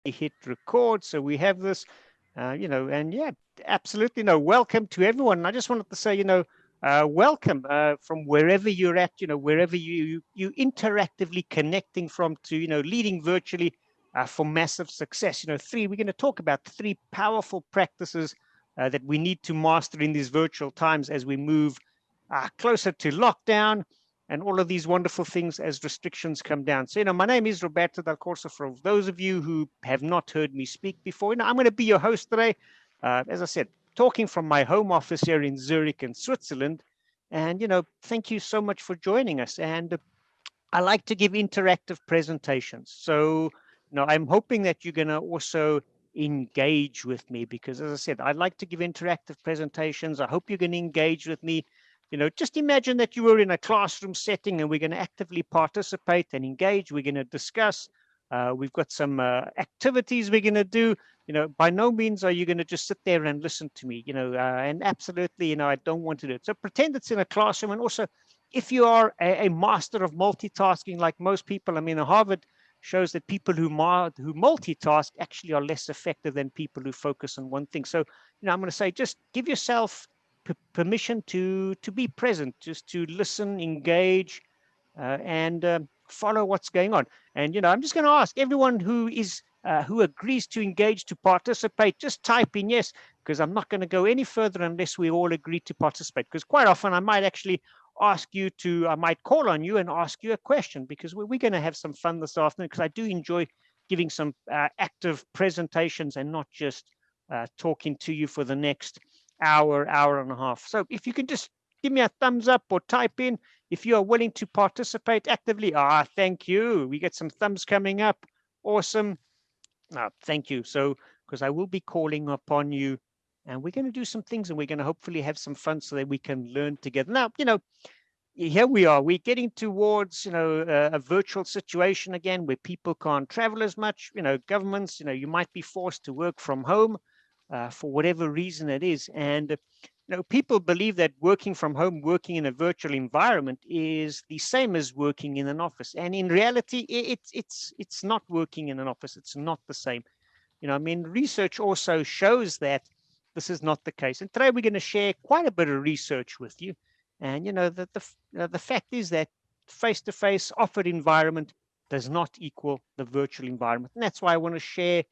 hit record. So we have this, and yeah, absolutely. No, welcome to everyone. And I just wanted to say, welcome from wherever you're at, wherever you interactively connecting from to, leading virtually for massive success. We're going to talk about three powerful practices that we need to master in these virtual times as we move closer to lockdown and all of these wonderful things as restrictions come down. So, my name is Roberto Del Corso. For those of you who have not heard me speak before, I'm going to be your host today. As I said, talking from my home office here in Zurich in Switzerland. And, thank you so much for joining us. And I like to give interactive presentations. So, I'm hoping that you're going to also engage with me because, as I said, I like to give interactive presentations. I hope you're going to engage with me. Just imagine that you were in a classroom setting and we're going to actively participate and engage. We're going to discuss. We've got some activities we're going to do. By no means are you going to just sit there and listen to me, and absolutely, I don't want to do it. So pretend it's in a classroom. And also, if you are a master of multitasking, like most people, Harvard shows that people who multitask actually are less effective than people who focus on one thing. So, I'm going to say, just give yourself permission to be present, just to listen, engage, and follow what's going on. And I'm just going to ask everyone who agrees to engage, to participate, just type in yes, because I'm not going to go any further unless we all agree to participate. Because quite often I might actually I might call on you and ask you a question, because we're going to have some fun this afternoon, because I do enjoy giving some active presentations and not just talking to you for the next hour and a half. So if you can just give me a thumbs up or type in if you are willing to participate actively. Thank you. We get some thumbs coming up. Awesome. Thank you. So, because I will be calling upon you, and we're going to do some things, and we're going to hopefully have some fun so that we can learn together. Now, here we are. We're getting towards, a virtual situation again where people can't travel as much. Governments, you might be forced to work from home for whatever reason it is. And, people believe that working from home, working in a virtual environment is the same as working in an office. And in reality, it's not working in an office. It's not the same. Research also shows that this is not the case. And today we're going to share quite a bit of research with you. And the fact is that face-to-face offered environment does not equal the virtual environment. And that's why I want to share,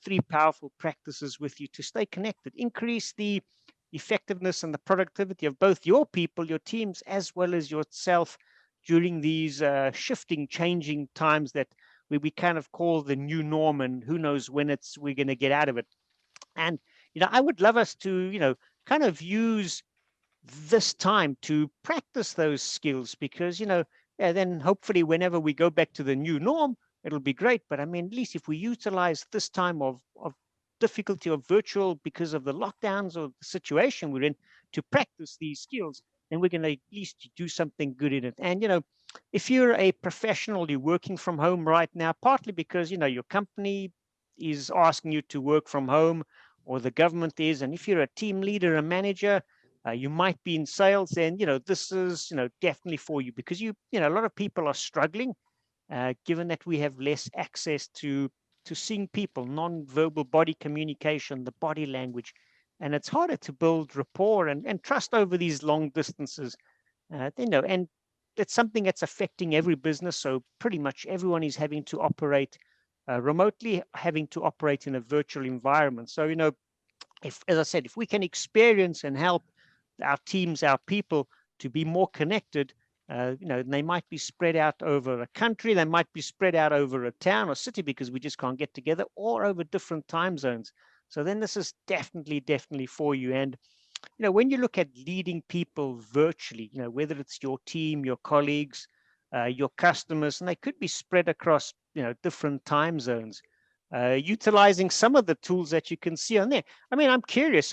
three powerful practices with you to stay connected, increase the effectiveness and the productivity of both your people, your teams, as well as yourself during these shifting, changing times that we kind of call the new norm, and who knows when we're going to get out of it. And I would love us to kind of use this time to practice those skills, because then hopefully whenever we go back to the new norm, it'll be great. But at least if we utilize this time of difficulty of virtual because of the lockdowns or the situation we're in to practice these skills, then we're going to at least do something good in it. And if you're a professional, you're working from home right now, partly because your company is asking you to work from home, or the government is. And if you're a team leader, a manager, you might be in sales, then this is definitely for you, because a lot of people are struggling, given that we have less access to seeing people, non-verbal body communication, the body language, and it's harder to build rapport and trust over these long distances. And it's something that's affecting every business. So pretty much everyone is having to operate remotely, having to operate in a virtual environment. So if, as I said, if we can experience and help our teams, our people, to be more connected, they might be spread out over a country, they might be spread out over a town or city because we just can't get together, or over different time zones. So then this is definitely for you. And when you look at leading people virtually, whether it's your team, your colleagues, your customers, and they could be spread across different time zones, utilizing some of the tools that you can see on there. I'm curious.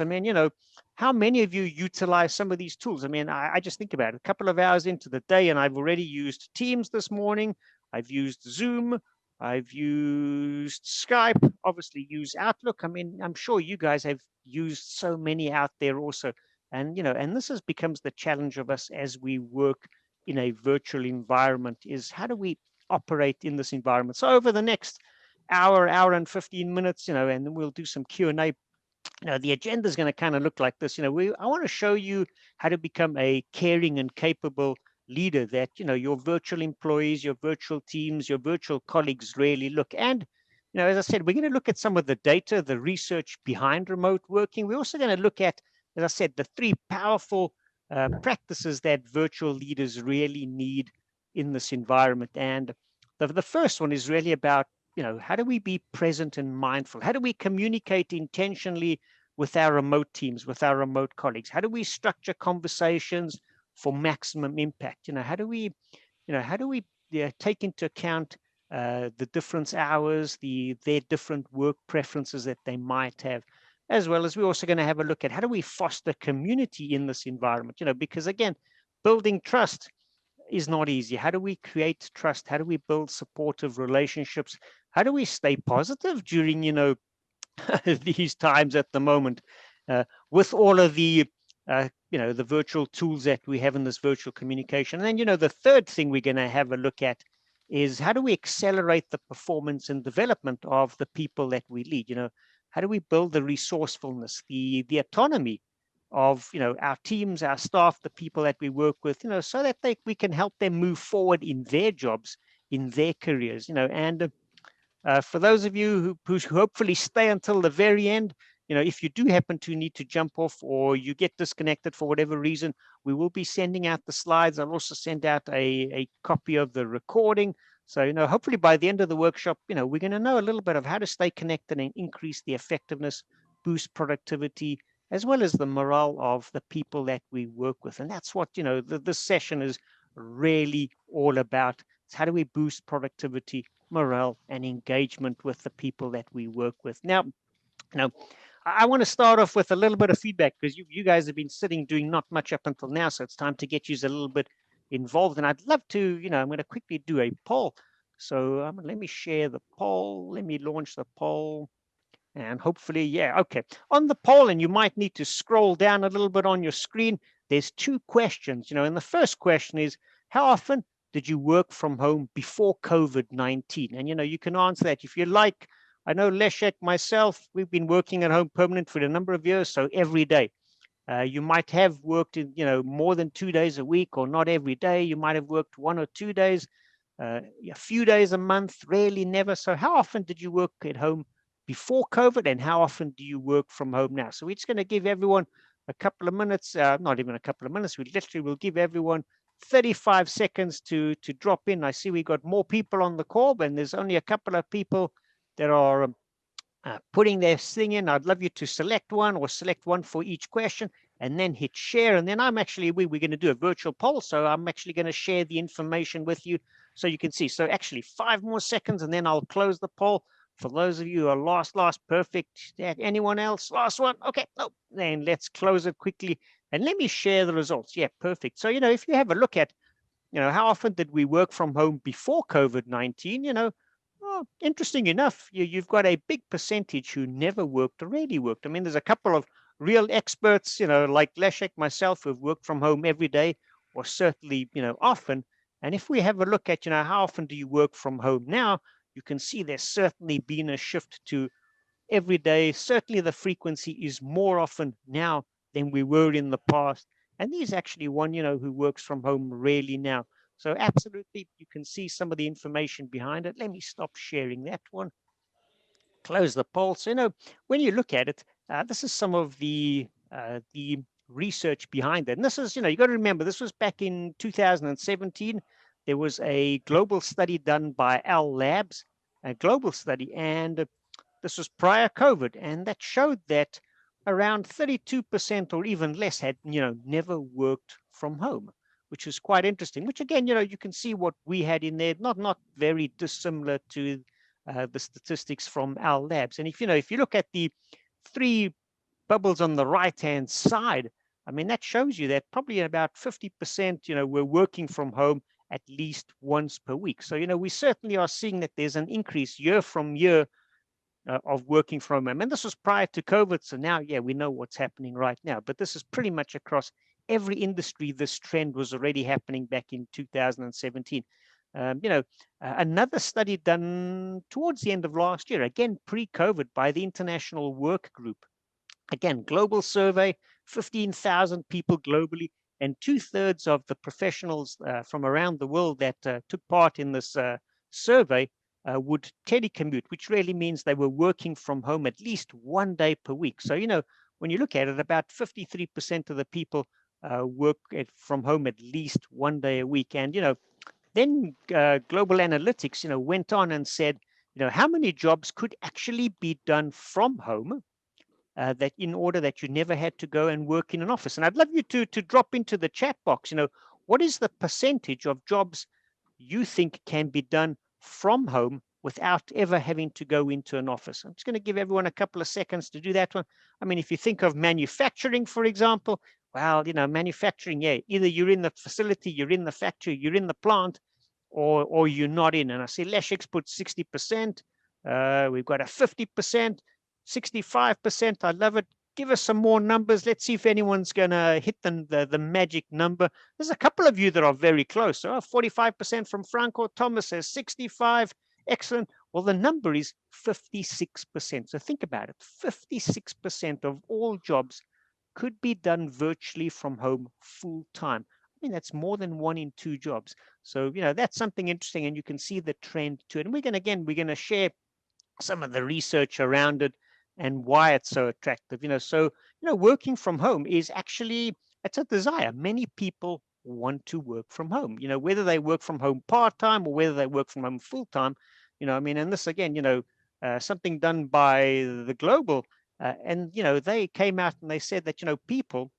How many of you utilize some of these tools? I just think about it, a couple of hours into the day, and I've already used Teams this morning. I've used Zoom. I've used Skype, obviously use Outlook. I'm sure you guys have used so many out there also. And, and this becomes the challenge of us as we work in a virtual environment, is how do we operate in this environment? So over the next hour and 15 minutes, and then we'll do some Q&A. The agenda is going to kind of look like this. I want to show you how to become a caring and capable leader that, your virtual employees, your virtual teams, your virtual colleagues really look. And, as I said, we're going to look at some of the data, the research behind remote working. We're also going to look at, as I said, the three powerful practices that virtual leaders really need in this environment. And the first one is really about, how do we be present and mindful? How do we communicate intentionally with our remote teams, with our remote colleagues? How do we structure conversations for maximum impact? How do we take into account the different hours, their different work preferences that they might have, as well as we're also going to have a look at how do we foster community in this environment? Because again, building trust is not easy. How do we create trust? How do we build supportive relationships? How do we stay positive during, these times at the moment, with all of the virtual tools that we have in this virtual communication? And then, the third thing we're going to have a look at is how do we accelerate the performance and development of the people that we lead? How do we build the resourcefulness, the autonomy of, our teams, our staff, the people that we work with, so that we can help them move forward in their jobs, in their careers, and for those of you who hopefully stay until the very end, if you do happen to need to jump off or you get disconnected for whatever reason, we will be sending out the slides. I'll also send out a copy of the recording. So, hopefully by the end of the workshop, we're going to know a little bit of how to stay connected and increase the effectiveness, boost productivity, as well as the morale of the people that we work with. And that's what, this session is really all about. It's how do we boost productivity, morale, and engagement with the people that we work with. Now, I want to start off with a little bit of feedback because you guys have been sitting doing not much up until now, so it's time to get you a little bit involved. And I'd love to, I'm going to quickly do a poll. So let me share the poll. Let me launch the poll. And hopefully, yeah, okay. On the poll, and you might need to scroll down a little bit on your screen, there's two questions, and the first question is, how often did you work from home before COVID-19? And, you can answer that if you like. I know Leszek, myself, we've been working at home permanent for a number of years, so every day. You might have worked in, more than 2 days a week or not every day. You might have worked 1 or 2 days, a few days a month, rarely, never. So how often did you work at home before COVID and how often do you work from home now? So we're just going to give everyone a couple of minutes, not even a couple of minutes. We literally will give everyone 35 seconds to drop in. I see we got more people on the call, but there's only a couple of people that are putting their thing in. I'd love you to select one or select one for each question and then hit share. And then we're going to do a virtual poll. So I'm actually going to share the information with you so you can see. So actually 5 more seconds and then I'll close the poll. For those of you who are last, perfect. Anyone else? Last one? Okay, no, then let's close it quickly. And let me share the results. Yeah, perfect. So, if you have a look at, how often did we work from home before COVID-19, oh, interesting enough, you've got a big percentage who never worked or rarely worked. I mean, there's a couple of real experts, like Leszek, myself, who've worked from home every day or certainly, often. And if we have a look at, how often do you work from home now, you can see there's certainly been a shift to every day. Certainly the frequency is more often now than we were in the past. And he's actually one, who works from home rarely now. So absolutely, you can see some of the information behind it. Let me stop sharing that one. Close the poll. So, when you look at it, this is some of the research behind it. And this is, you got to remember, this was back in 2017. There was a global study done by Al Labs, a global study, and this was prior COVID, and that showed that around 32% or even less had, never worked from home, which is quite interesting. Which again, you can see what we had in there, not very dissimilar to the statistics from our labs. And if you look at the 3 bubbles on the right-hand side, I mean, that shows you that probably about 50%, we're working from home at least once per week. So, we certainly are seeing that there's an increase year from year of working from home. And this was prior to COVID. So now, yeah, we know what's happening right now. But this is pretty much across every industry. This trend was already happening back in 2017. Another study done towards the end of last year, again pre-COVID, by the International Work Group. Again, global survey, 15,000 people globally, and 2/3 of the professionals from around the world that took part in this survey would telecommute, which really means they were working from home at least one day per week. So, when you look at it, about 53% of the people work from home at least one day a week. And, then Global Analytics, went on and said, how many jobs could actually be done from home that in order that you never had to go and work in an office. And I'd love you to drop into the chat box, what is the percentage of jobs you think can be done from home without ever having to go into an office? I'm just going to give everyone a couple of seconds to do that one. I mean, if you think of manufacturing, for example, well, manufacturing, yeah, either you're in the facility, you're in the factory, you're in the plant, or you're not in. And I see Leshek's put 60%. We've got a 50%, 65%. I love it. Give us some more numbers. Let's see if anyone's going to hit the magic number. There's a couple of you that are very close. 45% from Franco. Thomas says 65. Excellent. Well, the number is 56%. So think about it. 56% of all jobs could be done virtually from home full time. I mean, that's more than 1 in 2 jobs. So, that's something interesting, and you can see the trend to it. And we're going to share some of the research around it and why it's so attractive. So, working from home is actually, it's a desire. Many people want to work from home, whether they work from home part-time or whether they work from home full-time, I mean, and this again, something done by the global, and, they came out and they said that, people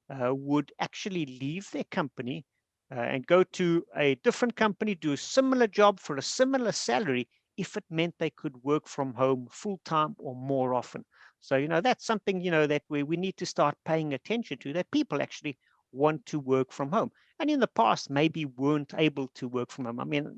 would actually leave their company and go to a different company, do a similar job for a similar salary if it meant they could work from home full time or more often. So, that's something, that we need to start paying attention to, that people actually want to work from home. And in the past, maybe weren't able to work from home. I mean,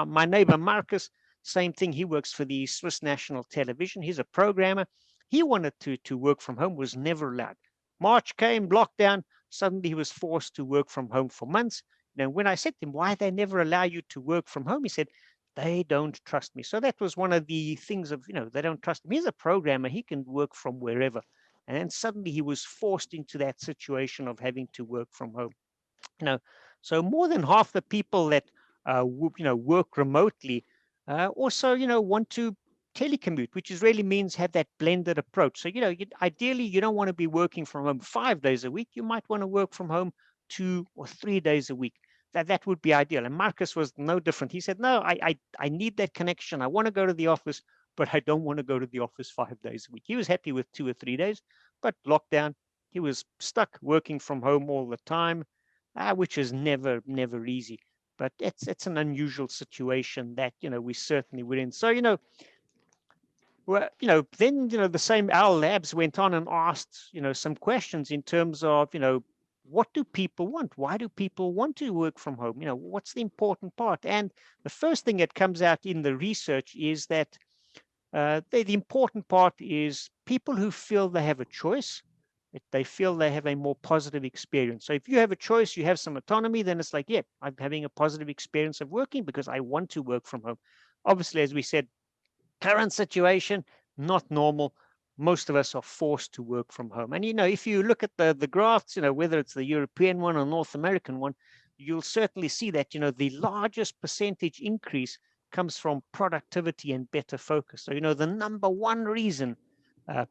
my neighbor Marcus, same thing. He works for the Swiss National Television. He's a programmer. He wanted to work from home, was never allowed. March came, lockdown, suddenly he was forced to work from home for months. Now, when I said to him, why they never allow you to work from home, he said, they don't trust me. So that was one of the things of, they don't trust him. He's a programmer. He can work from wherever. And then suddenly he was forced into that situation of having to work from home. So more than half the people that, work remotely also, want to telecommute, which is really means have that blended approach. So, ideally, you don't want to be working from home 5 days a week. You might want to work from home 2 or 3 days a week. That would be ideal. And Marcus was no different. He said, no, I need that connection. I want to go to the office, but I don't want to go to the office 5 days a week. He was happy with 2 or 3 days, but lockdown, he was stuck working from home all the time, which is never easy. But it's an unusual situation that, we certainly were in. So, well, then, the same Our Labs went on and asked, some questions in terms of, what do people want? Why do people want to work from home? What's the important part? And the first thing that comes out in the research is that the important part is people who feel they have a choice, they feel they have a more positive experience. So if you have a choice, you have some autonomy, then it's like, yeah, I'm having a positive experience of working because I want to work from home. Obviously, as we said, current situation, not normal. Most of us are forced to work from home. And, if you look at the graphs, whether it's the European one or North American one, you'll certainly see that, the largest percentage increase comes from productivity and better focus. So, the number one reason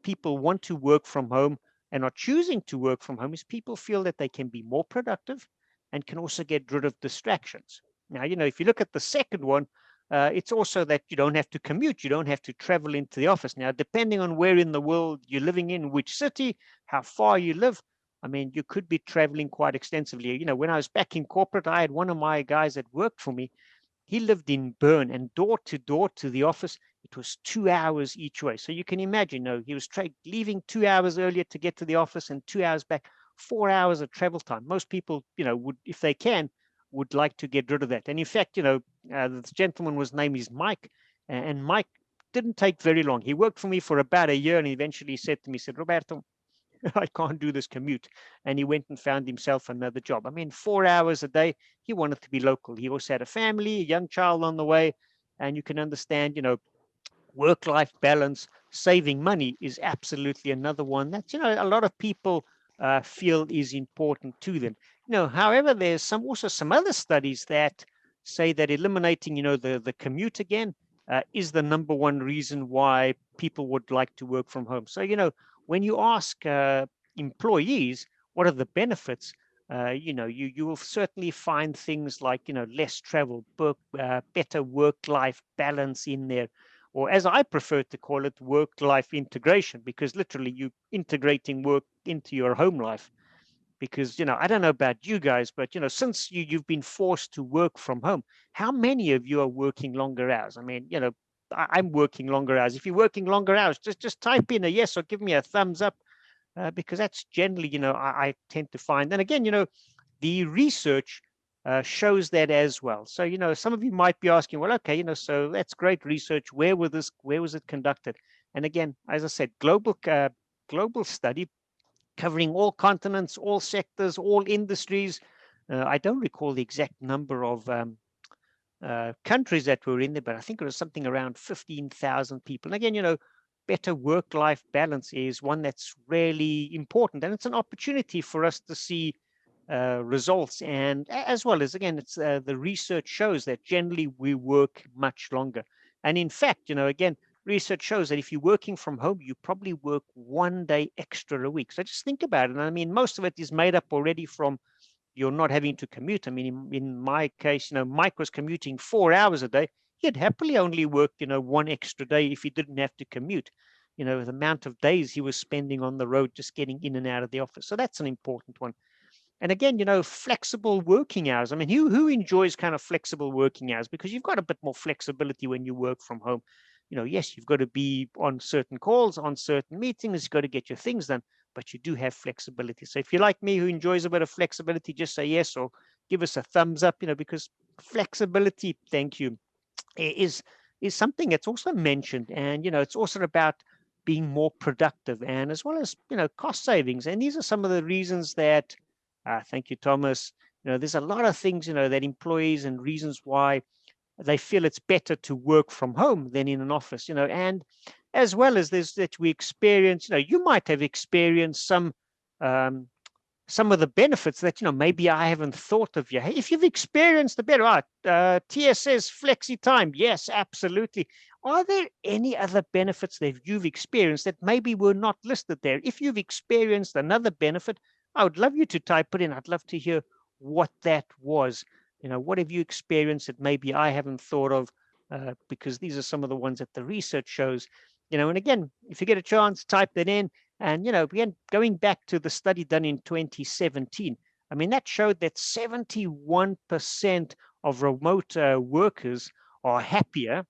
people want to work from home and are choosing to work from home is people feel that they can be more productive and can also get rid of distractions. Now, if you look at the second one, it's also that you don't have to commute. You don't have to travel into the office. Now, depending on where in the world you're living in, which city, how far you live, I mean, you could be traveling quite extensively. When I was back in corporate, I had one of my guys that worked for me. He lived in Bern, and door to the office, it was 2 hours each way. So you can imagine, he was leaving 2 hours earlier to get to the office and 2 hours back, 4 hours of travel time. Most people, would, if they can, would like to get rid of that. And in fact, this gentleman was name is Mike, and Mike didn't take very long. He worked for me for about a year, and eventually said to me, he said, Roberto, I can't do this commute. And he went and found himself another job. I mean, 4 hours a day, he wanted to be local. He also had a family, a young child on the way. And you can understand, work-life balance, saving money is absolutely another one that, a lot of people feel is important to them. However, there's also some other studies that say that eliminating, the commute again is the number one reason why people would like to work from home. So, when you ask employees, what are the benefits? You will certainly find things like, less travel, better work-life balance in there, or as I prefer to call it, work-life integration, because literally you integrating work into your home life. Because, I don't know about you guys, but, since you've been forced to work from home, how many of you are working longer hours? I mean, I'm working longer hours. If you're working longer hours, just type in a yes or give me a thumbs up, because that's generally, I tend to find. And again, the research shows that as well. So, some of you might be asking, well, okay, so that's great research. Where was it conducted? And again, as I said, global study covering all continents, all sectors, all industries. I don't recall the exact number of countries that were in there, but I think it was something around 15,000 people. And again, better work-life balance is one that's really important, and it's an opportunity for us to see results. And as well as, again, it's the research shows that generally we work much longer. And in fact, again, research shows that if you're working from home, you probably work 1 day extra a week. So just think about it. And I mean, most of it is made up already from you're not having to commute. I mean, in my case, Mike was commuting 4 hours a day. He'd happily only work, one extra day if he didn't have to commute. The amount of days he was spending on the road just getting in and out of the office. So that's an important one. And again, flexible working hours. I mean, who enjoys kind of flexible working hours? Because you've got a bit more flexibility when you work from home. Yes, you've got to be on certain calls, on certain meetings, you've got to get your things done, but you do have flexibility. So if you're like me who enjoys a bit of flexibility, just say yes or give us a thumbs up, because flexibility, thank you, is is something that's also mentioned. And, it's also about being more productive, and as well as, cost savings. And these are some of the reasons that, thank you, Thomas, there's a lot of things, that employees, and reasons why they feel it's better to work from home than in an office, and as well as this, that we experience, you might have experienced um, some of the benefits that, maybe I haven't thought of yet. Hey, if you've experienced the better, TSS flexi time, yes, absolutely. Are there any other benefits that you've experienced that maybe were not listed there? If you've experienced another benefit, I would love you to type it in. I'd love to hear what that was. What have you experienced that maybe I haven't thought of? Because these are some of the ones that the research shows. And again, if you get a chance, type that in. And, again, going back to the study done in 2017, I mean, that showed that 71% of remote workers are happier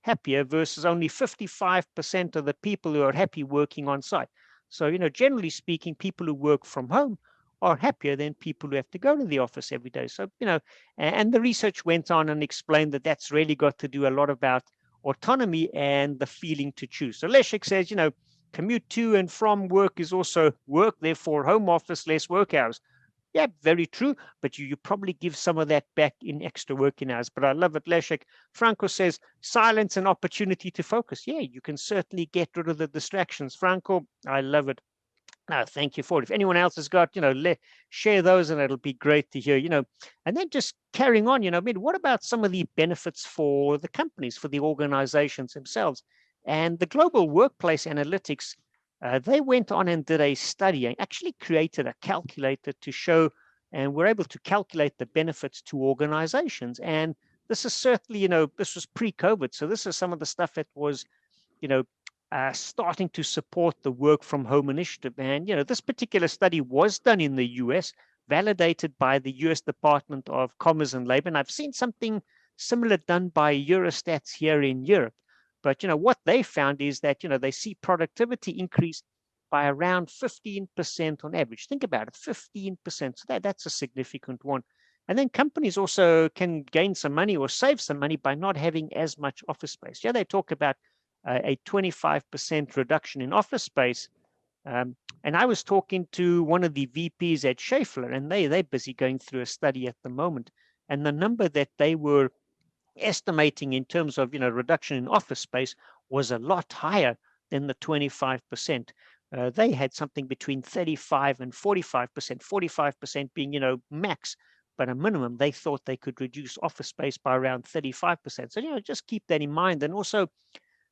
versus only 55% of the people who are happy working on site. So, generally speaking, people who work from home are happier than people who have to go to the office every day. So, and the research went on and explained that that's really got to do a lot about autonomy and the feeling to choose. So Leszek says, commute to and from work is also work, therefore home office, less work hours. Yeah, very true. But you probably give some of that back in extra working hours. But I love it, Leszek. Franco says, silence and opportunity to focus. Yeah, you can certainly get rid of the distractions. Franco, I love it. No, thank you for it. If anyone else has got, share those, and it'll be great to hear, and then just carrying on, I mean, what about some of the benefits for the companies, for the organizations themselves? And the Global Workplace Analytics, they went on and did a study and actually created a calculator to show, and we're able to calculate the benefits to organizations. And this is certainly, this was pre-COVID. So this is some of the stuff that was, you know, starting to support the work from home initiative. And, this particular study was done in the US, validated by the US Department of Commerce and Labor. And I've seen something similar done by Eurostats here in Europe. But, what they found is that, they see productivity increase by around 15% on average. Think about it, 15%. So that's a significant one. And then companies also can gain some money or save some money by not having as much office space. Yeah, they talk about a 25% reduction in office space And I was talking to one of the VPs at Schaeffler, and they're busy going through a study at the moment. And the number that they were estimating in terms of reduction in office space was a lot higher than the 25%. They had something between 35 and 45%, 45% being max, but a minimum they thought they could reduce office space by around 35%. So just keep that in mind. And also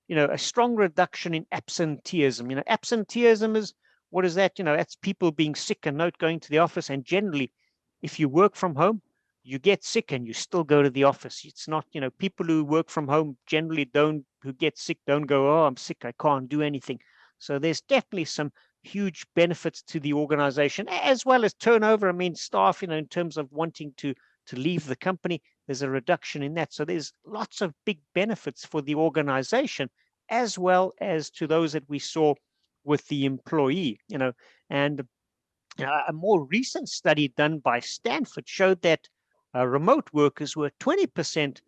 a strong reduction in absenteeism. Absenteeism is, what is that? That's people being sick and not going to the office. And generally, if you work from home, you get sick and you still go to the office. It's not, people who work from home generally who get sick don't go, oh, I'm sick, I can't do anything. So there's definitely some huge benefits to the organization, as well as turnover. I mean, staff, in terms of wanting to leave the company, there's a reduction in that. So there's lots of big benefits for the organization, as well as to those that we saw with the employee. And a more recent study done by Stanford showed that remote workers were 20%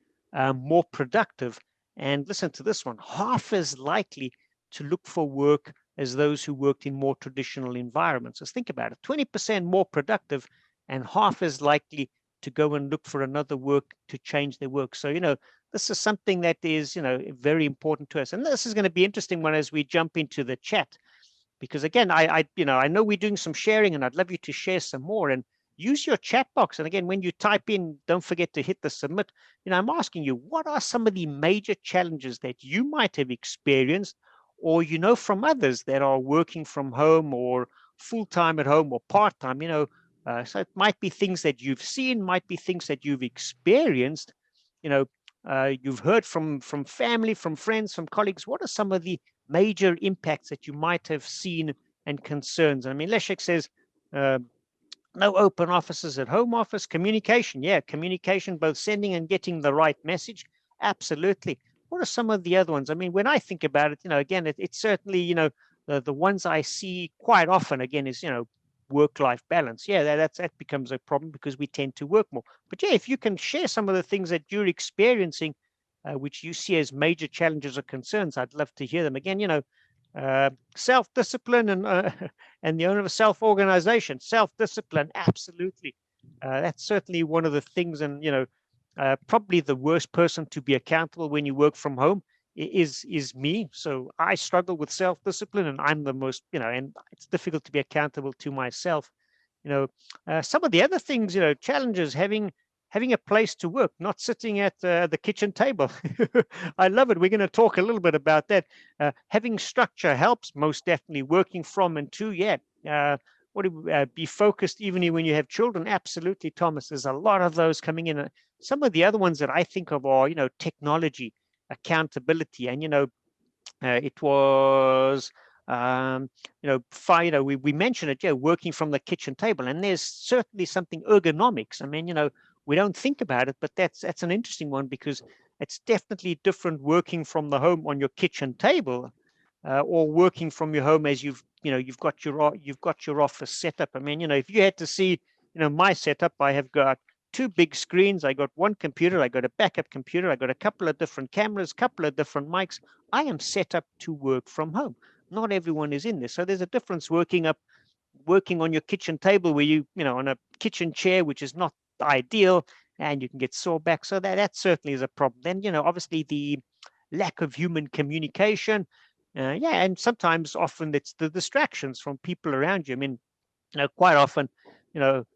more productive. And listen to this one, half as likely to look for work as those who worked in more traditional environments. So think about it, 20% more productive and half as likely to go and look for another work to change their work. So, this is something that is, very important to us. And this is going to be interesting one as we jump into the chat, because again, I know we're doing some sharing and I'd love you to share some more and use your chat box. And again, when you type in, don't forget to hit the submit. I'm asking you, what are some of the major challenges that you might have experienced or, from others that are working from home or full-time at home or part-time, so it might be things that you've seen, might be things that you've experienced, you've heard from family, from friends, from colleagues. What are some of the major impacts that you might have seen and concerns? I mean, Leszek says, no open offices at home office, communication. Yeah, communication, both sending and getting the right message. Absolutely. What are some of the other ones? I mean, when I think about it, again, it's certainly, the ones I see quite often, again, is, work-life balance. Yeah, that becomes a problem because we tend to work more. But yeah, if you can share some of the things that you're experiencing, which you see as major challenges or concerns, I'd love to hear them. Again, self-discipline and and the owner of self-organization, self-discipline, absolutely. That's certainly one of the things, and probably the worst person to be accountable when you work from home is me. So I struggle with self-discipline, and I'm the most, and it's difficult to be accountable to myself. Some of the other things, challenges, having a place to work, not sitting at the kitchen table. I love it. We're going to talk a little bit about that. Having structure helps, most definitely. Working from and to, yeah. Be focused even when you have children? Absolutely, Thomas. There's a lot of those coming in. Some of the other ones that I think of are, technology, accountability, and it was we mentioned it, yeah, working from the kitchen table, and there's certainly something ergonomics. I mean, we don't think about it, but that's an interesting one, because it's definitely different working from the home on your kitchen table, or working from your home as you've got your office set up. I mean, if you had to see my setup, I have got two big screens, I got one computer, I got a backup computer, I got a couple of different cameras, couple of different mics. I am set up to work from home. Not everyone is in this, so there's a difference working on your kitchen table, where on a kitchen chair, which is not ideal, and you can get sore back. So that certainly is a problem. Then obviously the lack of human communication, yeah, and sometimes often it's the distractions from people around you. I mean, quite often,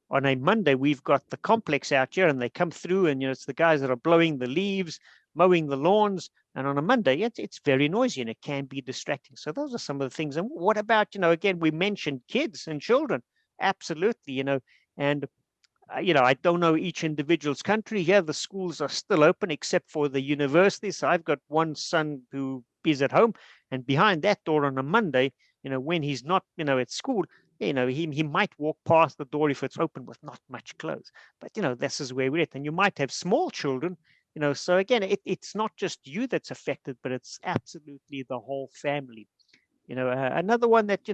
on a Monday, we've got the complex out here and they come through, and, it's the guys that are blowing the leaves, mowing the lawns. And on a Monday, it's very noisy and it can be distracting. So those are some of the things. And what about, again, we mentioned kids and children. Absolutely, and I don't know each individual's country. Here, the schools are still open except for the universities. So I've got one son who is at home, and behind that door on a Monday, when he's not, at school, he might walk past the door if it's open with not much clothes. But, this is where we're at. And you might have small children, so again, it's not just you that's affected, but it's absolutely the whole family. Another one that,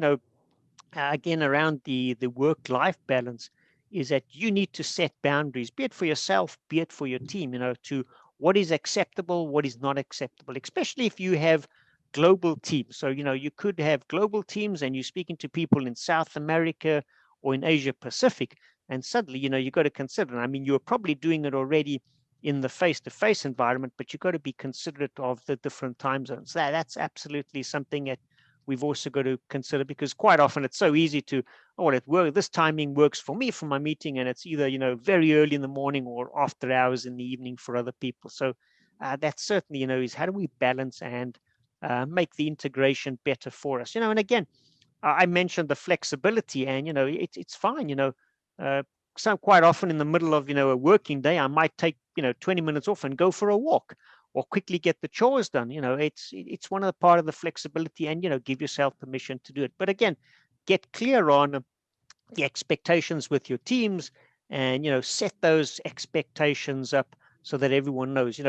again, around the work-life balance, is that you need to set boundaries, be it for yourself, be it for your team, to what is acceptable, what is not acceptable, especially if you have global teams. So, you could have global teams and you're speaking to people in South America or in Asia Pacific. And suddenly, you've got to consider, I mean, you're probably doing it already in the face-to-face environment, but you've got to be considerate of the different time zones. That's absolutely something that we've also got to consider, because quite often it's so easy to, oh, well, this timing works for me for my meeting, and it's either, very early in the morning or after hours in the evening for other people. So that certainly, is how do we balance and make the integration better for us, and again, I mentioned the flexibility, and it's fine. Uh, so quite often in the middle of a working day, I might take 20 minutes off and go for a walk, or quickly get the chores done. It's one of the part of the flexibility, and give yourself permission to do it. But again, get clear on the expectations with your teams, and set those expectations up so that everyone knows.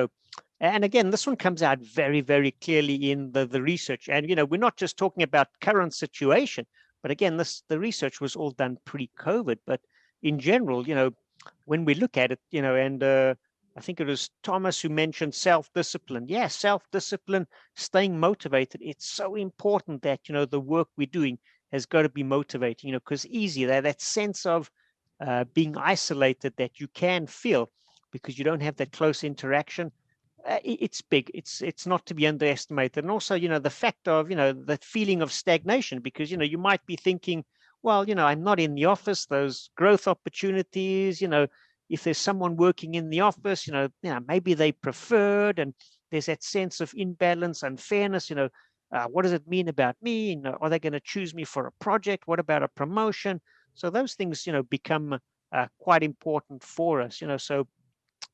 And again, this one comes out very, very clearly in the research. And we're not just talking about current situation, but again, the research was all done pre-COVID. But in general, when we look at it, and I think it was Thomas who mentioned self-discipline. Yeah, self-discipline, staying motivated. It's so important that the work we're doing has got to be motivating, because easy that sense of being isolated that you can feel because you don't have that close interaction. It's big. It's not to be underestimated. And also, the fact of that feeling of stagnation, because you might be thinking, well, I'm not in the office. Those growth opportunities, if there's someone working in the office, maybe they preferred, and there's that sense of imbalance, unfairness. What does it mean about me? Are they going to choose me for a project? What about a promotion? So those things, become quite important for us. So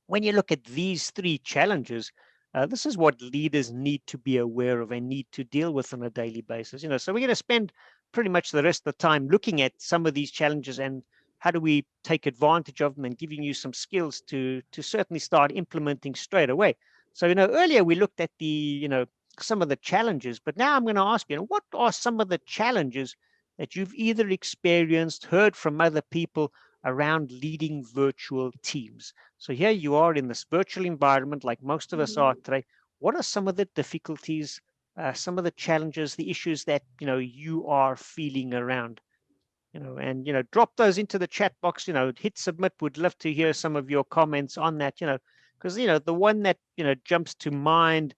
when you look at these three challenges, this is what leaders need to be aware of and need to deal with on a daily basis. So we're going to spend pretty much the rest of the time looking at some of these challenges and how do we take advantage of them, and giving you some skills to certainly start implementing straight away. So earlier we looked at the some of the challenges, but now I'm going to ask what are some of the challenges that you've either experienced, heard from other people around leading virtual teams? So here you are in this virtual environment, like most of us are today. What are some of the difficulties, some of the challenges, the issues that you are feeling around? And drop those into the chat box. Hit submit. Would love to hear some of your comments on that. Because the one that jumps to mind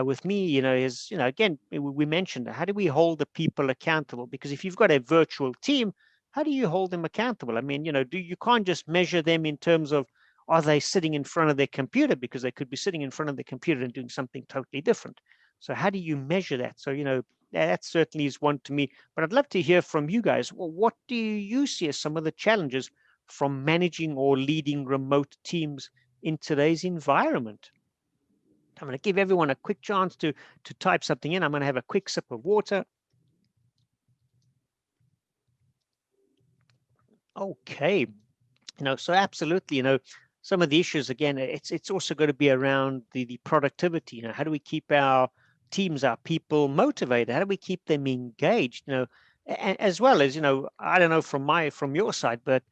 with me, is again, we mentioned, how do we hold the people accountable? Because if you've got a virtual team, how do you hold them accountable? I mean, you can't just measure them in terms of, are they sitting in front of their computer, because they could be sitting in front of the computer and doing something totally different. So how do you measure that? So that certainly is one to me. But I'd love to hear from you guys. Well, what do you see as some of the challenges from managing or leading remote teams in today's environment? I'm going to give everyone a quick chance to type something in. I'm going to have a quick sip of water. Okay. So absolutely, some of the issues, again, it's also going to be around the productivity. How do we keep our teams, our people motivated? How do we keep them engaged? As well as, I don't know from your side, but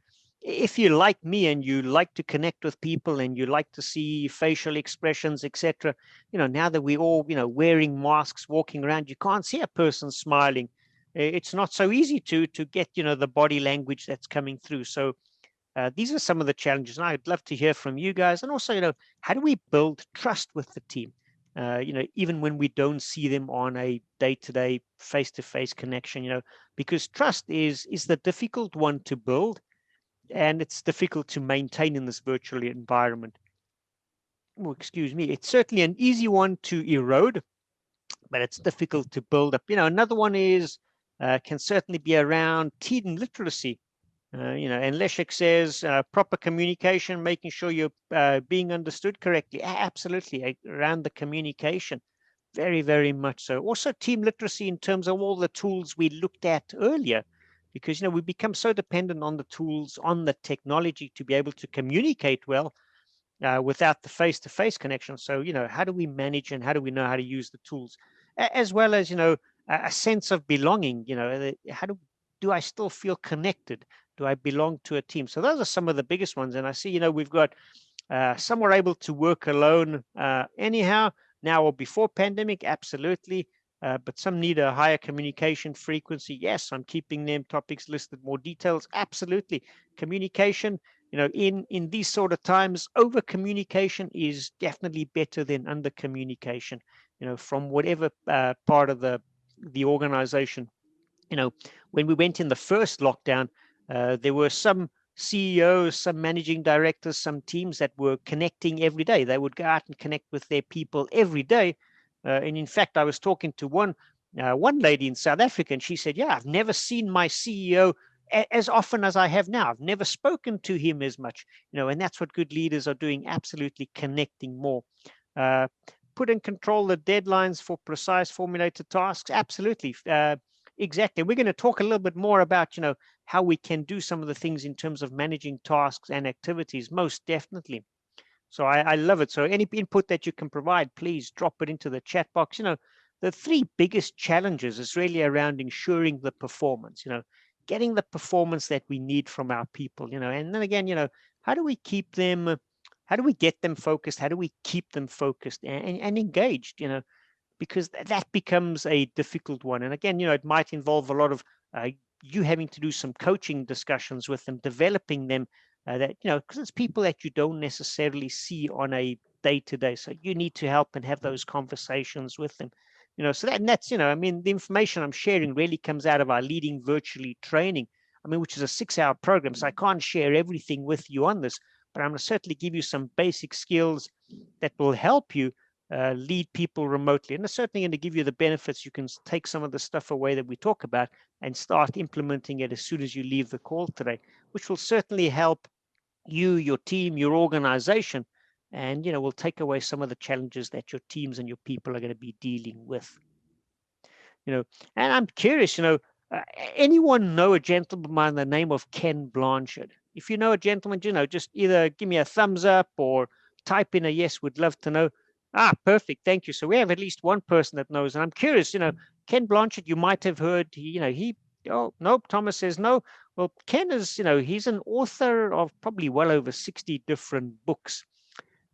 if you like me and you like to connect with people and you like to see facial expressions, etc., now that we all, wearing masks, walking around, you can't see a person smiling. It's not so easy to get, the body language that's coming through. So these are some of the challenges, and I'd love to hear from you guys. And also, how do we build trust with the team? Even when we don't see them on a day-to-day, face-to-face connection, because trust is the difficult one to build, and it's difficult to maintain in this virtual environment. Oh, excuse me. It's certainly an easy one to erode, but it's difficult to build up. Another one is can certainly be around teen literacy. And Leszek says proper communication, making sure you're being understood correctly. Absolutely, around the communication, very, very much so. Also, team literacy in terms of all the tools we looked at earlier, because we become so dependent on the tools, on the technology to be able to communicate well without the face-to-face connection. So, how do we manage and how do we know how to use the tools, as well as a sense of belonging? How do I still feel connected? Do I belong to a team? So those are some of the biggest ones. And I see, we've got some were able to work alone anyhow, now or before pandemic, absolutely. but some need a higher communication frequency. Yes, I'm keeping them topics listed, more details. Absolutely. Communication, in these sort of times, over communication is definitely better than under communication, from whatever part of the organization. When we went in the first lockdown, there were some CEOs, some managing directors, some teams that were connecting every day. They would go out and connect with their people every day. And in fact, I was talking to one lady in South Africa, and she said, "Yeah, I've never seen my CEO as often as I have now. I've never spoken to him as much." And that's what good leaders are doing, absolutely connecting more. Uh, Put and control the deadlines for precise formulated tasks. Absolutely. Exactly. We're going to talk a little bit more about, how we can do some of the things in terms of managing tasks and activities, most definitely. So I love it. So any input that you can provide, please drop it into the chat box. The three biggest challenges is really around ensuring the performance, getting the performance that we need from our people, and then again, how do we keep them, how do we get them focused? How do we keep them focused and engaged, because that becomes a difficult one. And again, it might involve a lot of you having to do some coaching discussions with them, developing them, that, because it's people that you don't necessarily see on a day to day. So you need to help and have those conversations with them. So that, and that's, I mean, the information I'm sharing really comes out of our leading virtually training. I mean, which is a 6-hour program. So I can't share everything with you on this, but I'm going to certainly give you some basic skills that will help you lead people remotely. And it's certainly going to give you the benefits. You can take some of the stuff away that we talk about and start implementing it as soon as you leave the call today, which will certainly help you, your team, your organization, and will take away some of the challenges that your teams and your people are going to be dealing with. And I'm curious, uh, anyone know a gentleman by the name of Ken Blanchard? If you know a gentleman, just either give me a thumbs up or type in a yes, would love to know. Ah, perfect. Thank you. So we have at least one person that knows. And I'm curious, Ken Blanchard, you might have heard, oh, nope, Thomas says no. Well, Ken is, he's an author of probably well over 60 different books.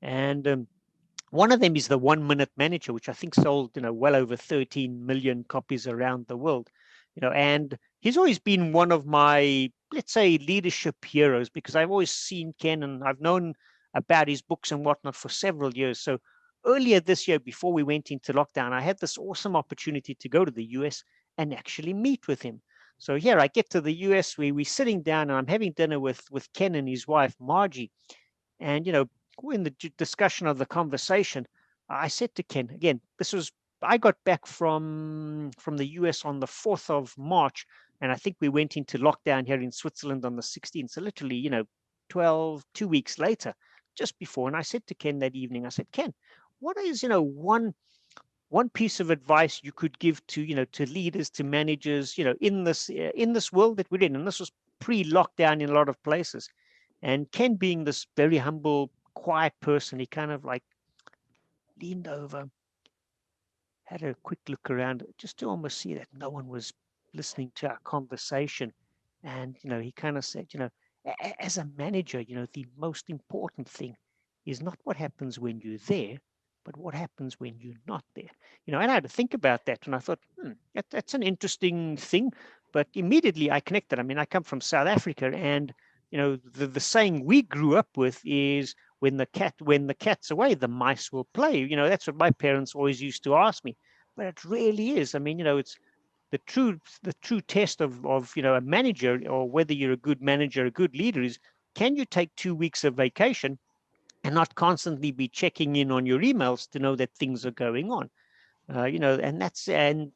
And one of them is the 1 Minute Manager, which I think sold, well over 13 million copies around the world. And he's always been one of my, let's say, leadership heroes, because I've always seen Ken and I've known about his books and whatnot for several years. So earlier this year, before we went into lockdown, I had this awesome opportunity to go to the US and actually meet with him. So here I get to the US, we're sitting down and I'm having dinner with Ken and his wife, Margie. And, in the discussion of the conversation, I said to Ken, again, I got back from the US on the 4th of March, and I think we went into lockdown here in Switzerland on the 16th. So literally, 2 weeks later, just before. And I said to Ken that evening, I said, Ken, what is, one piece of advice you could give to, to leaders, to managers, in this world that we're in? And this was pre-lockdown in a lot of places. And Ken, being this very humble, quiet person, he kind of like leaned over, had a quick look around, just to almost see that no one was listening to our conversation. And, he kind of said, as a manager, the most important thing is not what happens when you're there, but what happens when you're not there. And I had to think about that. And I thought, that's an interesting thing. But immediately I connected. I mean, I come from South Africa, and, the saying we grew up with is, when the cat's away, the mice will play. That's what my parents always used to ask me. But it really is. I mean, it's the true test of a manager, or whether you're a good manager, a good leader, is, can you take 2 weeks of vacation and not constantly be checking in on your emails to know that things are going on? And that's in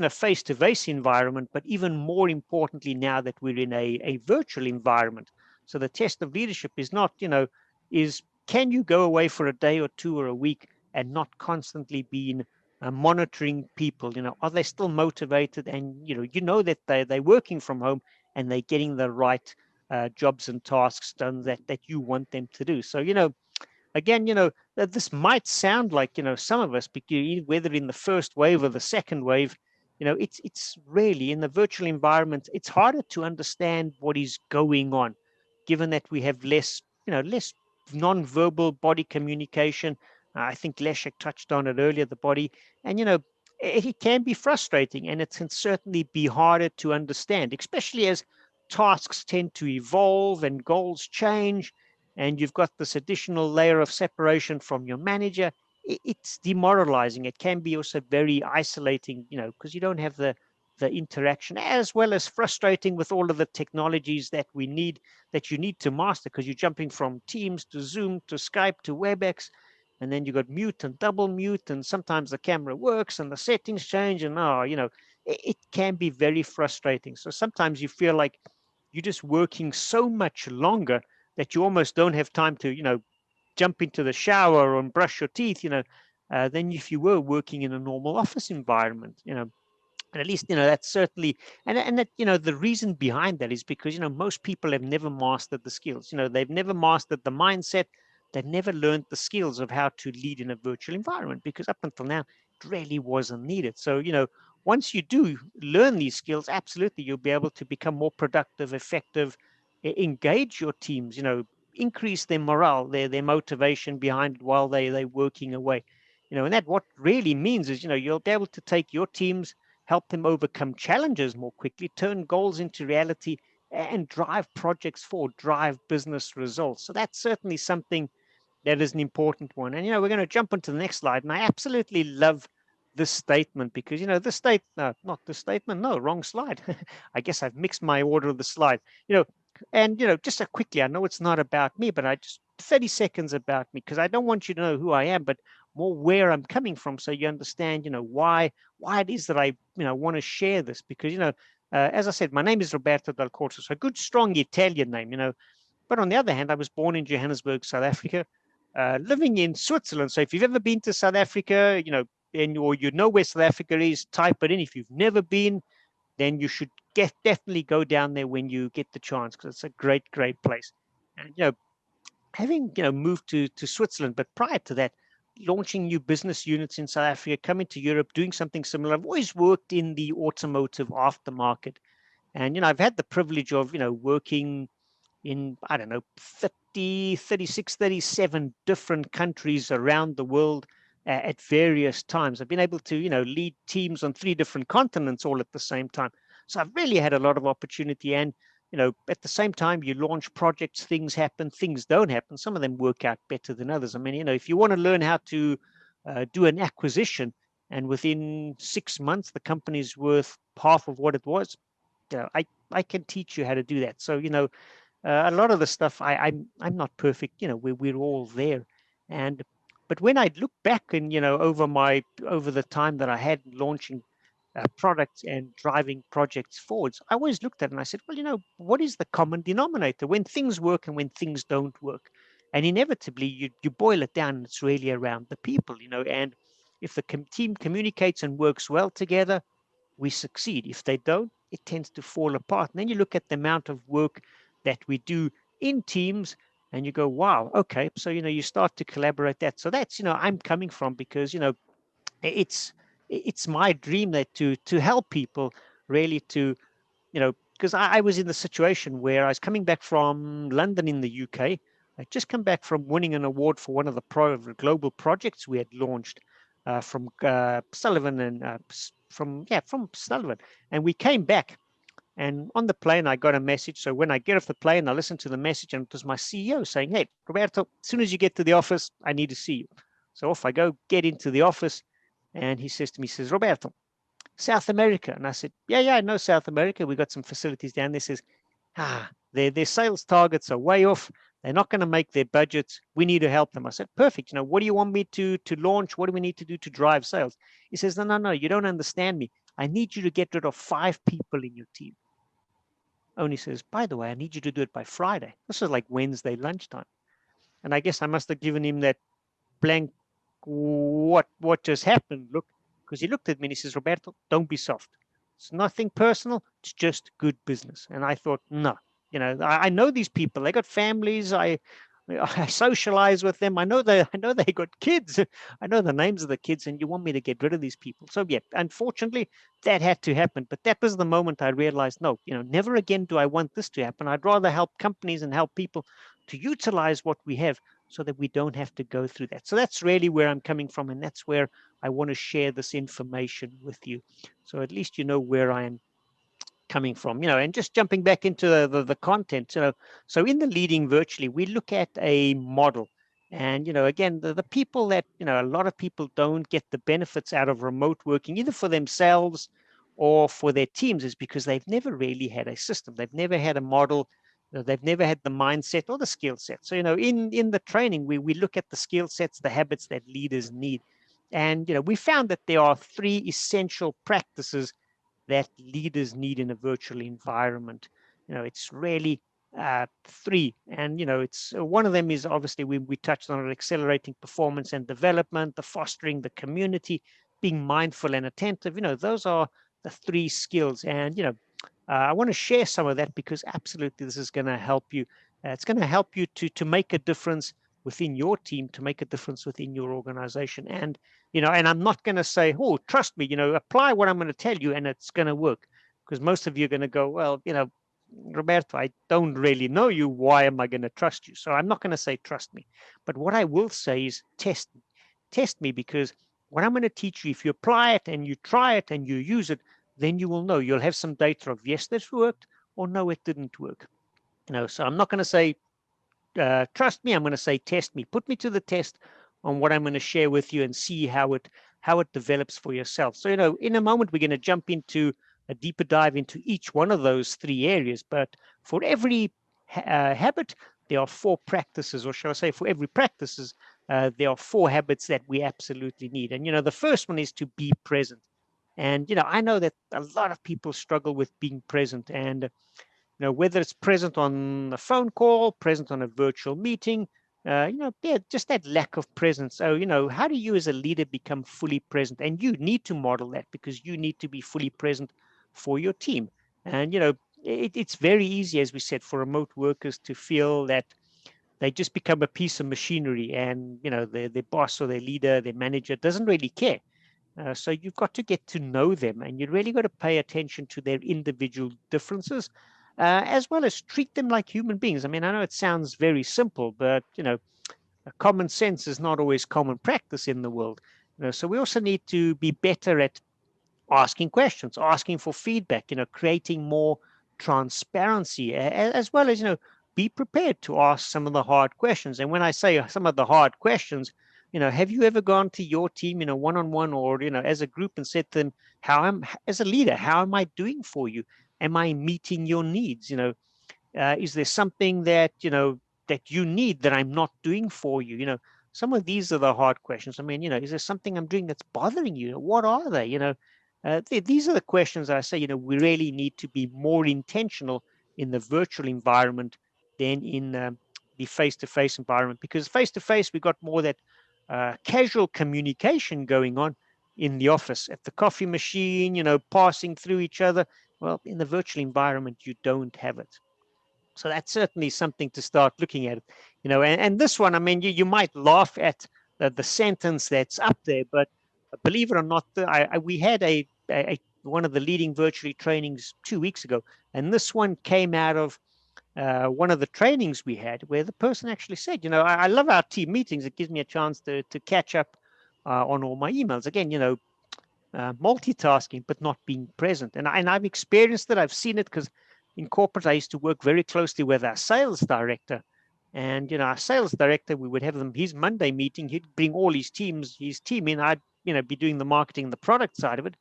a face-to-face environment, but even more importantly, now that we're in a virtual environment. So the test of leadership is not, is, can you go away for a day or two or a week and not constantly being monitoring people? Are they still motivated? And that they're working from home and they're getting the right jobs and tasks done that you want them to do. So again, that this might sound like, some of us, whether in the first wave or the second wave, it's really, in the virtual environment, it's harder to understand what is going on, given that we have less non-verbal body communication. I think Leszek touched on it earlier, the body. And, it can be frustrating, and it can certainly be harder to understand, especially as tasks tend to evolve and goals change, and you've got this additional layer of separation from your manager. It's demoralizing. It can be also very isolating, because you don't have the interaction, as well as frustrating with all of the technologies that you need to master, because you're jumping from Teams to Zoom to Skype to WebEx, and then you got mute and double mute, and sometimes the camera works and the settings change, and it can be very frustrating. So sometimes you feel like you're just working so much longer that you almost don't have time to jump into the shower and brush your teeth, than if you were working in a normal office environment. And at least that's certainly, and that the reason behind that is because most people have never mastered the skills. They've never mastered the mindset. They've never learned the skills of how to lead in a virtual environment, because up until now it really wasn't needed. So once you do learn these skills, absolutely you'll be able to become more productive, effective, engage your teams, increase their morale, their motivation behind it while they're working away. And that what really means is you'll be able to take your teams, help them overcome challenges more quickly, turn goals into reality, and drive projects forward, drive business results. So that's certainly something that is an important one. And, we're going to jump onto the next slide. And I absolutely love this statement because, this no, not this statement, no, wrong slide. I guess I've mixed my order of the slide, you know, and, just so quickly, I know it's not about me, but I just 30 seconds about me, because I don't want you to know who I am, but more where I'm coming from, so you understand, why it is that I, want to share this. Because, as I said, my name is Roberto Del Corso, so a good, strong Italian name, but on the other hand, I was born in Johannesburg, South Africa, living in Switzerland. So if you've ever been to South Africa, or you know where South Africa is, type it in. If you've never been, then you should definitely go down there when you get the chance, because it's a great, great place. And having moved to Switzerland, but prior to that, launching new business units in South Africa, coming to Europe, doing something similar. I've always worked in the automotive aftermarket, and I've had the privilege of working in, I don't know, 30, 36, 37 different countries around the world at various times. I've been able to, lead teams on 3 different continents all at the same time. So I've really had a lot of opportunity. And, at the same time, you launch projects, things happen, things don't happen. Some of them work out better than others. I mean, if you want to learn how to do an acquisition, and within 6 months, the company's worth half of what it was, I can teach you how to do that. So, a lot of the stuff I'm not perfect. We're all there, and but when I look back and over the time that I had launching products and driving projects forwards, I always looked at it and I said, well, what is the common denominator when things work and when things don't work? And inevitably, you boil it down, and it's really around the people. And if the team communicates and works well together, we succeed. If they don't, it tends to fall apart. And then you look at the amount of work that we do in teams, and you go, wow, okay. So, you start to collaborate that. So that's, I'm coming from, because, it's, it's my dream that to help people really to, because I was in the situation where I was coming back from London in the UK. I just come back from winning an award for one of the global projects we had launched from Sullivan and from Sullivan, and we came back. And on the plane, I got a message. So when I get off the plane, I listen to the message, and it was my CEO saying, "Hey, Roberto, as soon as you get to the office, I need to see you." So off I go, get into the office, and he says to me, he says, "Roberto, South America." And I said, yeah, I know South America. We got some facilities down there. He says, their sales targets are way off. They're not going to make their budgets. We need to help them. I said, perfect. What do you want me to launch? What do we need to do to drive sales? He says, no, you don't understand me. I need you to get rid of 5 people in your team. Only says, by the way, I need you to do it by Friday. This is like Wednesday lunchtime. And I guess I must have given him that blank, what just happened look, because he looked at me and he says, Roberto, don't be soft. It's nothing personal. It's just good business. And I thought, no, I know these people. They got families. I socialize with them. I know they got kids. I know the names of the kids, and you want me to get rid of these people. So yeah, unfortunately, that had to happen. But that was the moment I realized, no, never again do I want this to happen. I'd rather help companies and help people to utilize what we have, so that we don't have to go through that. So that's really where I'm coming from, and that's where I want to share this information with you. So at least you know where I am coming from, and just jumping back into the content, so in the leading virtually, we look at a model. And, again, the people that, a lot of people don't get the benefits out of remote working, either for themselves or for their teams, is because they've never really had a system. They've never had a model. They've never had the mindset or the skill set. So, in the training, we look at the skill sets, the habits that leaders need. And, we found that there are three essential practices that leaders need in a virtual environment. It's really three. And, it's one of them is obviously we touched on it, accelerating performance and development, the fostering the community, being mindful and attentive. Those are the three skills. And, I want to share some of that because absolutely this is going to help you. It's going to help you to make a difference within your team, to make a difference within your organization. And, and I'm not going to say, oh, trust me, apply what I'm going to tell you and it's going to work. Because most of you are going to go, well, Roberto, I don't really know you. Why am I going to trust you? So I'm not going to say trust me. But what I will say is test me. Test me, because what I'm going to teach you, if you apply it and you try it and you use it, then you will know. You'll have some data of yes, this worked, or no, it didn't work. So I'm not going to say trust me. I'm going to say test me. Put me to the test on what I'm going to share with you and see how it develops for yourself. So, in a moment, we're going to jump into a deeper dive into each one of those three areas. But for every habit, there are four practices, or shall I say, for every practices, there are four habits that we absolutely need. And, the first one is to be present. And, I know that a lot of people struggle with being present. And whether it's present on a phone call, present on a virtual meeting, yeah, just that lack of presence. So, how do you as a leader become fully present? And you need to model that, because you need to be fully present for your team. And, it's very easy, as we said, for remote workers to feel that they just become a piece of machinery, and, their boss or their leader, their manager doesn't really care. So you've got to get to know them, and you really got to pay attention to their individual differences, as well as treat them like human beings. I mean, I know it sounds very simple, but common sense is not always common practice in the world. So we also need to be better at asking questions, asking for feedback, creating more transparency, as well as, be prepared to ask some of the hard questions. And when I say some of the hard questions, have you ever gone to your team, one-on-one, or, as a group, and said to them, as a leader, how am I doing for you? Am I meeting your needs? Is there something that that you need that I'm not doing for you? Some of these are the hard questions. I mean, is there something I'm doing that's bothering you? What are they? These are the questions that I say, we really need to be more intentional in the virtual environment than in the face-to-face environment, because face-to-face, we got more that casual communication going on in the office, at the coffee machine, passing through each other. Well, in the virtual environment, you don't have it. So that's certainly something to start looking at. And this one, I mean, you might laugh at the sentence that's up there, but believe it or not, we had one of the leading virtually trainings 2 weeks ago, and this one came out of one of the trainings we had, where the person actually said, I love our team meetings. It gives me a chance to catch up on all my emails. Again, multitasking, but not being present. And I've experienced it. I've seen it, because in corporate, I used to work very closely with our sales director. And, our sales director, we would have his Monday meeting. He'd bring all his team in. I'd, be doing the marketing and the product side of it.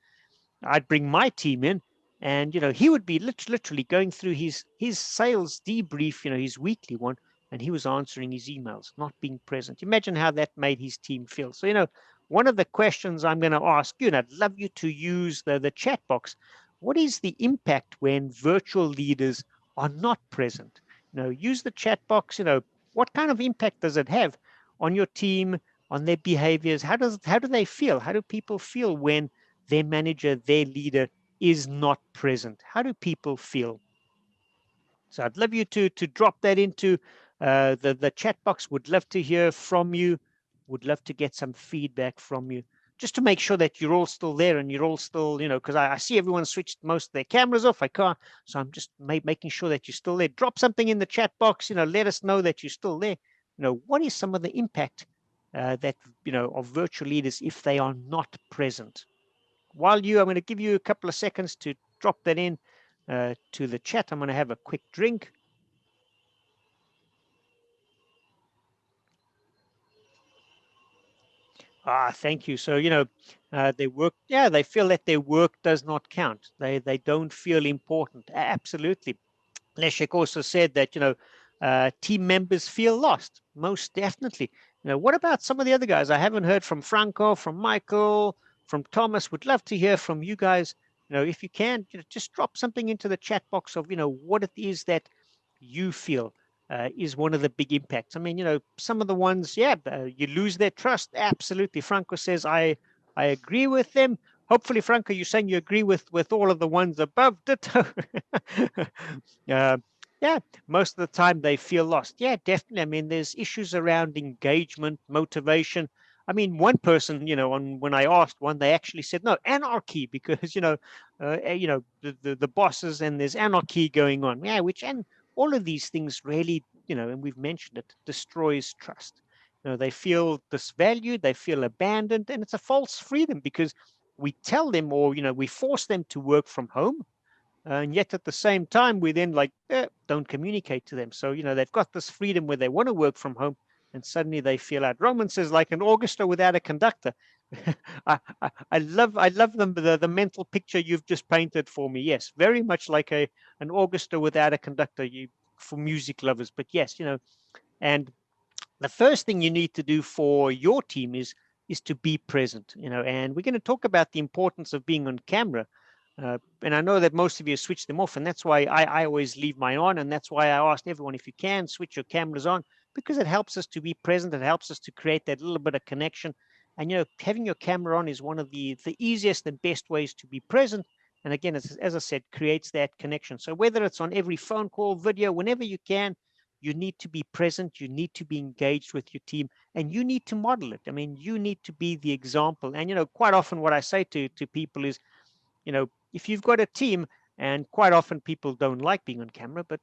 I'd bring my team in, and he would be literally going through his sales debrief, his weekly one, and he was answering his emails, not being present. Imagine how that made his team feel. So one of the questions I'm going to ask you, and I'd love you to use the chat box. What is the impact when virtual leaders are not present? Use the chat box. What kind of impact does it have on your team, on their behaviors? How do they feel? How do people feel when their manager, their leader is not present? How do people feel? So I'd love you to drop that into the chat box. Would love to hear from you. Would love to get some feedback from you, just to make sure that you're all still there and you're all still, because I see everyone switched most of their cameras off. I can't, so I'm just making sure that you're still there. Drop something in the chat box. Let us know that you're still there. What is some of the impact that, of virtual leaders if they are not present. I'm going to give you a couple of seconds to drop that in to the chat. I'm going to have a quick drink. Thank you. So, their work, yeah, they feel that their work does not count. They don't feel important. Absolutely. Leszek also said that, team members feel lost, most definitely. What about some of the other guys? I haven't heard from Franco, from Michael, from Thomas. Would love to hear from you guys. If you can, just drop something into the chat box of, what it is that you feel is one of the big impacts. I mean, some of the ones, yeah, you lose their trust. Absolutely. Franco says, I agree with them. Hopefully, Franco, you're saying you agree with all of the ones above. Ditto. uh, yeah, most of the time they feel lost. Yeah, definitely. I mean, there's issues around engagement, motivation. I mean, one person, when I asked one, they actually said no, anarchy, because the bosses, and there's anarchy going on. Yeah, and all of these things really, and we've mentioned it, destroys trust. They feel disvalued, they feel abandoned, and it's a false freedom because we tell them, or we force them to work from home, and yet at the same time we then don't communicate to them. So they've got this freedom where they want to work from home, and suddenly they feel out. Roman says, like an orchestra without a conductor. I love the mental picture you've just painted for me. Yes, very much like an orchestra without a conductor, for music lovers. But yes, and the first thing you need to do for your team is to be present, and we're going to talk about the importance of being on camera. And I know that most of you switch them off, and that's why I always leave mine on, and that's why I asked everyone, if you can, switch your cameras on, because it helps us to be present. It helps us to create that little bit of connection. And having your camera on is one of the easiest and best ways to be present. And again, as I said, creates that connection. So whether it's on every phone call, video, whenever you can, you need to be present, you need to be engaged with your team, and you need to model it. I mean, you need to be the example. And quite often what I say to people is, if you've got a team, and quite often people don't like being on camera, but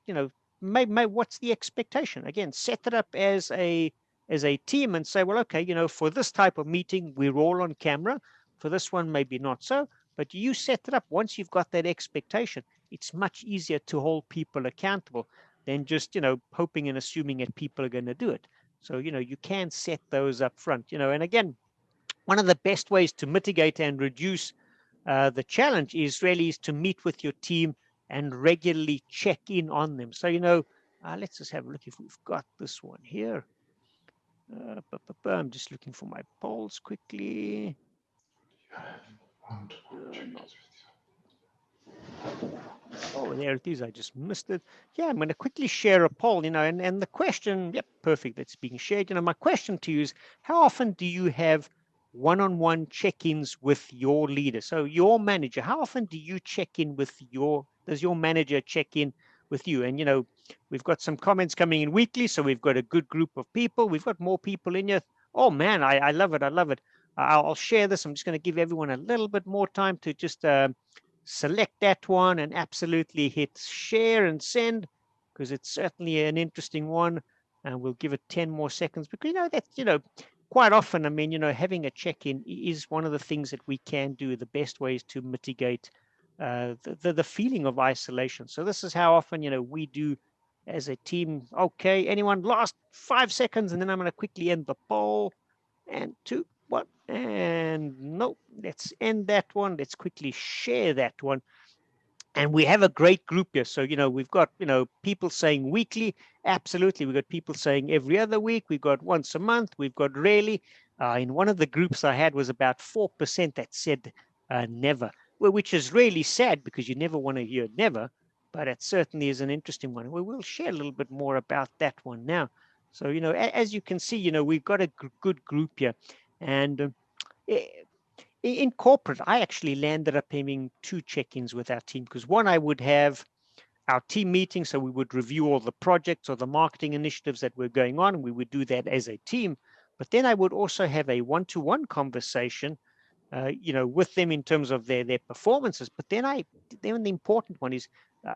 maybe what's the expectation? Again, set it up as a team and say, well, okay, for this type of meeting, we're all on camera. For this one, maybe not so, but you set it up. Once you've got that expectation, it's much easier to hold people accountable than just hoping and assuming that people are going to do it. So you can set those up front. And again, one of the best ways to mitigate and reduce the challenge is to meet with your team and regularly check in on them. So let's just have a look if we've got this one here. I'm just looking for my polls quickly. Oh, there it is. I just missed it. Yeah, I'm going to quickly share a poll, and the question, yep, perfect. That's being shared. My question to you is, how often do you have one-on-one check-ins with your leader? So your manager, how often do you check in does your manager check in with you? And, we've got some comments coming in weekly. So we've got a good group of people. We've got more people in here. Oh man, I love it. I love it. I'll share this. I'm just going to give everyone a little bit more time to just select that one and absolutely hit share and send, because it's certainly an interesting one. And we'll give it 10 more seconds, because that's quite often, I mean, having a check-in is one of the things that we can do, the best ways to mitigate the feeling of isolation. So this is how often we do as a team. Okay, anyone, last 5 seconds, and then I'm going to quickly end the poll. And 2, 1, and no, let's end that one. Let's quickly share that one. And we have a great group here. So, we've got, people saying weekly. Absolutely. We've got people saying every other week. We've got once a month. We've got rarely. In one of the groups I had was about 4% that said never, well, which is really sad, because you never want to hear never, but it certainly is an interesting one. We'll share a little bit more about that one now. So, as you can see, we've got a good group here. And in corporate, I actually landed up having 2 check-ins with our team, because one, I would have our team meeting. So we would review all the projects or the marketing initiatives that were going on. And we would do that as a team. But then I would also have a one-to-one conversation, with them in terms of their performances. But then the important one is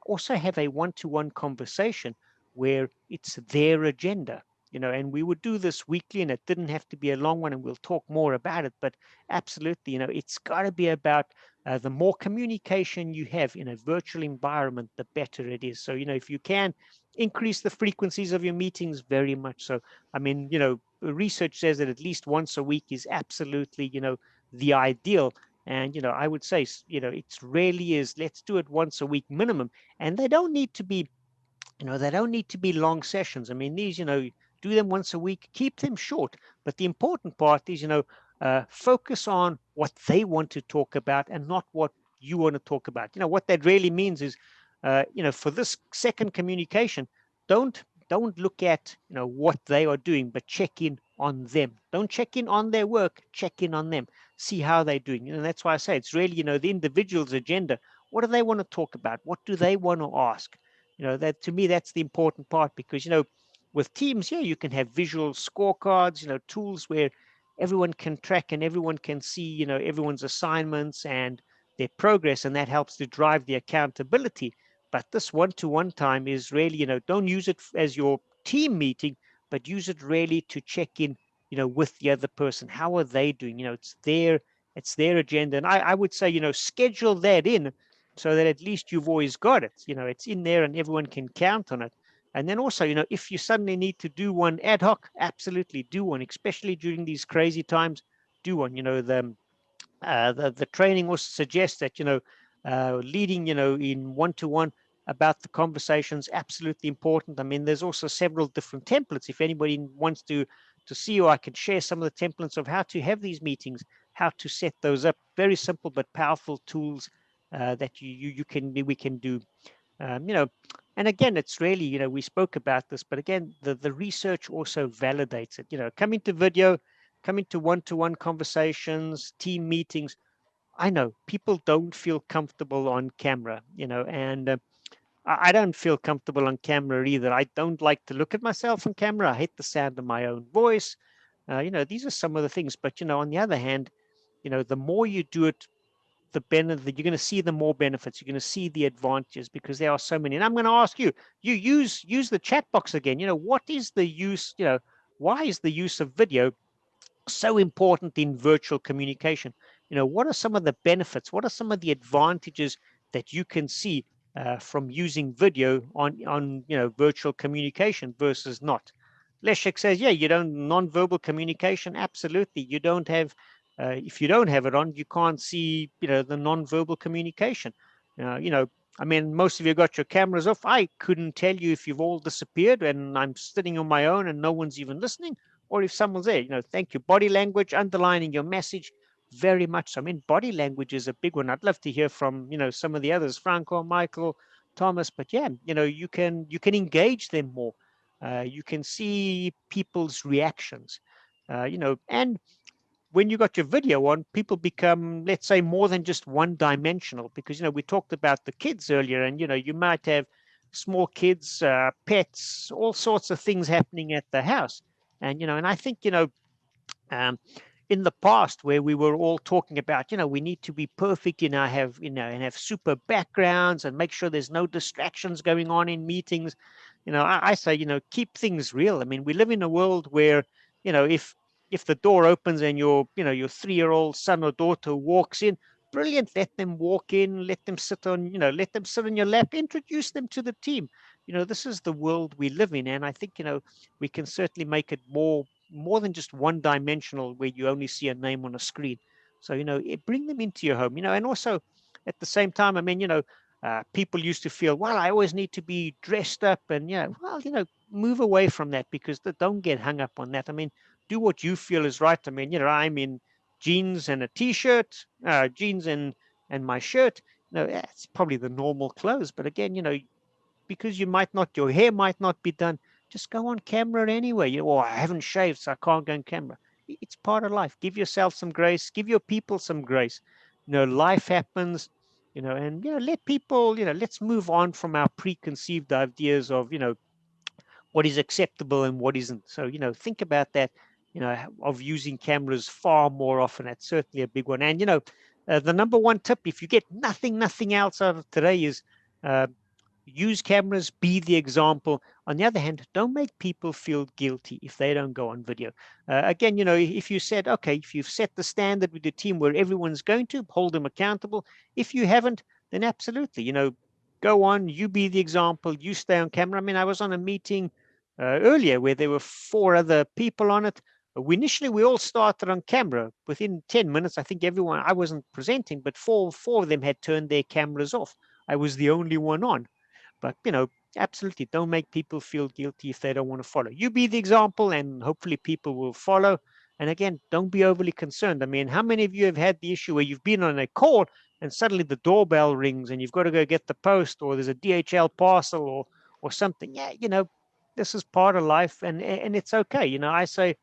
also have a one-to-one conversation where it's their agenda. and we would do this weekly, and it didn't have to be a long one, and we'll talk more about it. But absolutely, it's got to be about the more communication you have in a virtual environment, the better it is. So, if you can increase the frequencies of your meetings, very much so. I mean, research says that at least once a week is absolutely, the ideal. And, I would say, it really is, let's do it once a week minimum. And they don't need to be they don't need to be long sessions. I mean, these, do them once a week, keep them short. But the important part is, focus on what they want to talk about and not what you want to talk about. What that really means is, for this second communication, don't look at, what they are doing, but check in on them. Don't check in on their work, check in on them. See how they're doing. And that's why I say it's really, the individual's agenda. What do they want to talk about? What do they want to ask? That to me, that's the important part, because, with teams, yeah, you can have visual scorecards, tools where everyone can track and everyone can see, everyone's assignments and their progress, and that helps to drive the accountability. But this one-to-one time is really, don't use it as your team meeting, but use it really to check in, with the other person. How are they doing? It's their agenda. And I would say, schedule that in so that at least you've always got it. It's in there and everyone can count on it. And then also, if you suddenly need to do one ad hoc, absolutely do one, especially during these crazy times. Do one. The training also suggests that leading in one-to-one about the conversations, absolutely important. I mean, there's also several different templates. If anybody wants to see, or I can share some of the templates of how to have these meetings, how to set those up. Very simple but powerful tools that we can do. um, you know and again, it's really, we spoke about this, but again, the research also validates it. Coming to video, coming to one-to-one conversations, team meetings. I know people don't feel comfortable on camera, and I don't feel comfortable on camera either. I don't like to look at myself on camera. I hate the sound of my own voice. These are some of the things. But on the other hand, the more you do it, the benefit, you're going to see the more benefits. You're going to see the advantages, because there are so many. And I'm going to ask you, use the chat box again. What is the use? Why is the use of video so important in virtual communication? What are some of the benefits? What are some of the advantages that you can see from using video on virtual communication versus not? Leszek says, yeah, you don't non-verbal communication. Absolutely, you don't have. If you don't have it on, you can't see the non-verbal communication. I mean, most of you got your cameras off. I couldn't tell you if you've all disappeared and I'm sitting on my own and no one's even listening, or if someone's there. Thank you. Body language, underlining your message, very much so. I mean, body language is a big one. I'd love to hear from some of the others, Franco, Michael, Thomas. But yeah, you can engage them more. You can see people's reactions. And when you got your video on, people become, let's say, more than just one dimensional, because we talked about the kids earlier, and you might have small kids, pets, all sorts of things happening at the house. And I think um, in the past, where we were all talking about, we need to be perfect, and have super backgrounds and make sure there's no distractions going on in meetings. I say, keep things real. I mean, we live in a world where, if the door opens and your 3-year-old son or daughter walks in, brilliant. Let them walk in, let them sit on your lap, introduce them to the team. This is the world we live in. And I think, we can certainly make it more than just one dimensional, where you only see a name on a screen. So, bring them into your home, and also at the same time, I mean, people used to feel, well, I always need to be dressed up, and, well, move away from that, because don't get hung up on that. I mean, do what you feel is right. I mean, I'm in jeans and a t-shirt, jeans and my shirt. That's probably the normal clothes. But again, because your hair might not be done, just go on camera anyway. I haven't shaved, so I can't go on camera. It's part of life. Give yourself some grace. Give your people some grace. Life happens. And let people. Let's move on from our preconceived ideas of what is acceptable and what isn't. So think about that. Of using cameras far more often. That's certainly a big one. And the number one tip, if you get nothing else out of today, is uh, use cameras, be the example. On the other hand, don't make people feel guilty if they don't go on video. Again, if you said, okay, if you've set the standard with your team where everyone's going to hold them accountable, if you haven't, then absolutely, go on, you be the example, you stay on camera. I mean, I was on a meeting earlier where there were 4 other people on it. We all started on camera. Within 10 minutes, I think I wasn't presenting, but four of them had turned their cameras off. I was the only one on. But, absolutely don't make people feel guilty if they don't want to follow. You be the example, and hopefully people will follow. And again, don't be overly concerned. I mean, how many of you have had the issue where you've been on a call and suddenly the doorbell rings and you've got to go get the post, or there's a DHL parcel or something? Yeah, this is part of life, and it's okay. I say,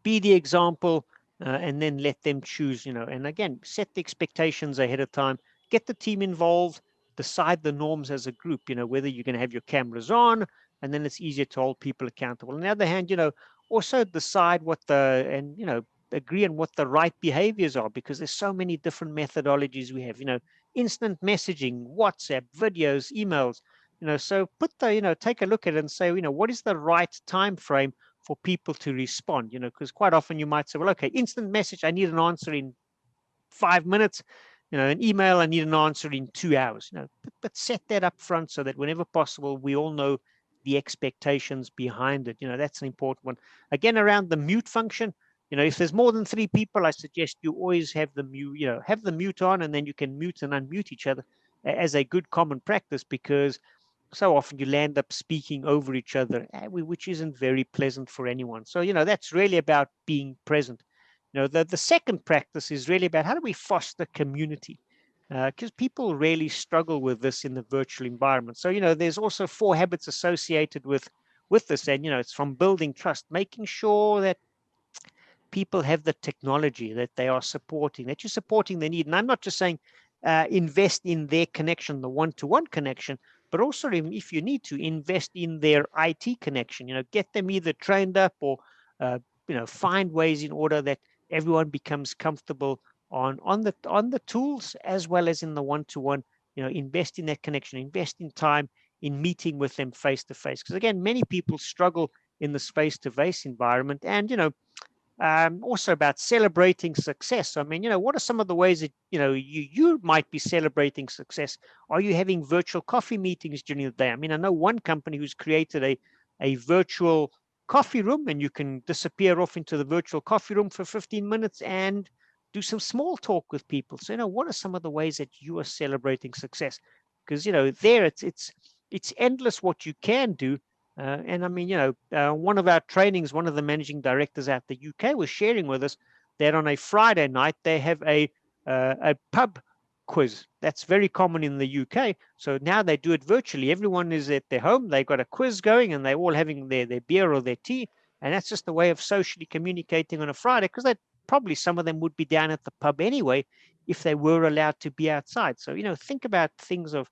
be the example, and then let them choose, and again, set the expectations ahead of time, get the team involved, decide the norms as a group, whether you're going to have your cameras on, and then it's easier to hold people accountable. On the other hand, also decide agree on what the right behaviors are, because there's so many different methodologies we have, instant messaging, WhatsApp, videos, emails, so take a look at it and say, what is the right time frame for people to respond, because quite often you might say, well, okay, instant message, I need an answer in 5 minutes, an email, I need an answer in 2 hours, but set that up front so that whenever possible, we all know the expectations behind it. That's an important one. Again, around the mute function, if there's more than 3 people, I suggest you always have the mute on, and then you can mute and unmute each other as a good common practice, because so often you'll end up speaking over each other, which isn't very pleasant for anyone. So, that's really about being present. The second practice is really about how do we foster community? Because people really struggle with this in the virtual environment. So, there's also 4 habits associated with this. And, it's from building trust, making sure that people have the technology that they are supporting, that you're supporting their need. And I'm not just saying invest in their connection, the one-to-one connection, but also if you need to invest in their IT connection, get them either trained up or, find ways in order that everyone becomes comfortable on the tools as well as in the one-to-one, invest in that connection, invest in time in meeting with them face to face. Because again, many people struggle in the face-to-face environment. And, also about celebrating success. I mean, what are some of the ways that, you might be celebrating success? Are you having virtual coffee meetings during the day? I mean, I know one company who's created a virtual coffee room, and you can disappear off into the virtual coffee room for 15 minutes and do some small talk with people. So, what are some of the ways that you are celebrating success? Because, there it's endless what you can do. And I mean, one of our trainings, one of the managing directors at the UK was sharing with us that on a Friday night they have a pub quiz. That's very common in the UK. So now they do it virtually. Everyone is at their home. They've got a quiz going, and they're all having their beer or their tea. And that's just a way of socially communicating on a Friday, because they probably some of them would be down at the pub anyway if they were allowed to be outside. So, think about things of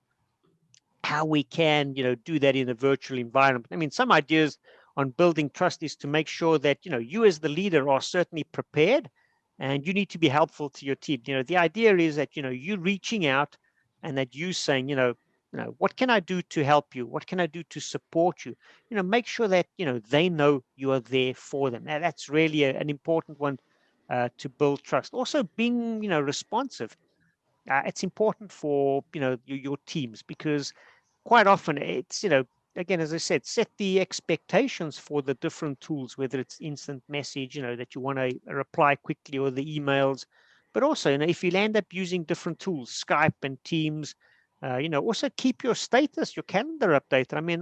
how we can, do that in a virtual environment. I mean, some ideas on building trust is to make sure that, you as the leader are certainly prepared, and you need to be helpful to your team. The idea is that, you reaching out, and that you saying, what can I do to help you? What can I do to support you? Make sure that, they know you are there for them. Now, that's really an important one to build trust. Also being, responsive. It's important for, your teams, because quite often it's, again, as I said, set the expectations for the different tools, whether it's instant message, that you want to reply quickly, or the emails. But also, if you end up using different tools, Skype and Teams, also keep your status, your calendar updated. I mean,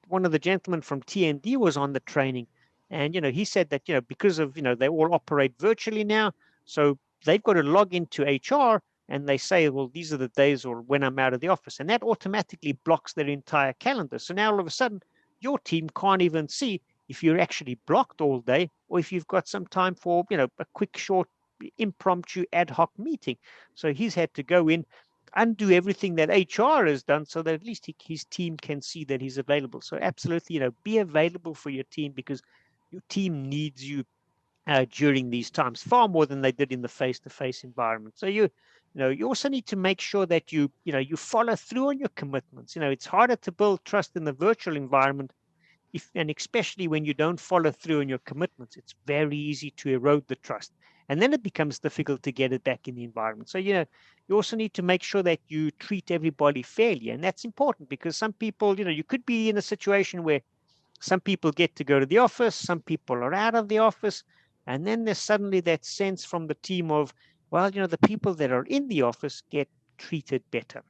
one of the gentlemen from TND was on the training, and he said that because of they all operate virtually now, so they've got to log into HR, and they say, well, these are the days or when I'm out of the office, and that automatically blocks their entire calendar. So now all of a sudden your team can't even see if you're actually blocked all day, or if you've got some time for a quick short impromptu ad hoc meeting. So he's had to go in, undo everything that HR has done, so that at least his team can see that he's available. So absolutely, be available for your team, because your team needs you during these times, far more than they did in the face-to-face environment. So you also need to make sure that you follow through on your commitments. It's harder to build trust in the virtual environment, and especially when you don't follow through on your commitments. It's very easy to erode the trust, and then it becomes difficult to get it back in the environment. So you also need to make sure that you treat everybody fairly, and that's important, because some people, you could be in a situation where some people get to go to the office, some people are out of the office, and then there's suddenly that sense from the team of, well, the people that are in the office get treated better.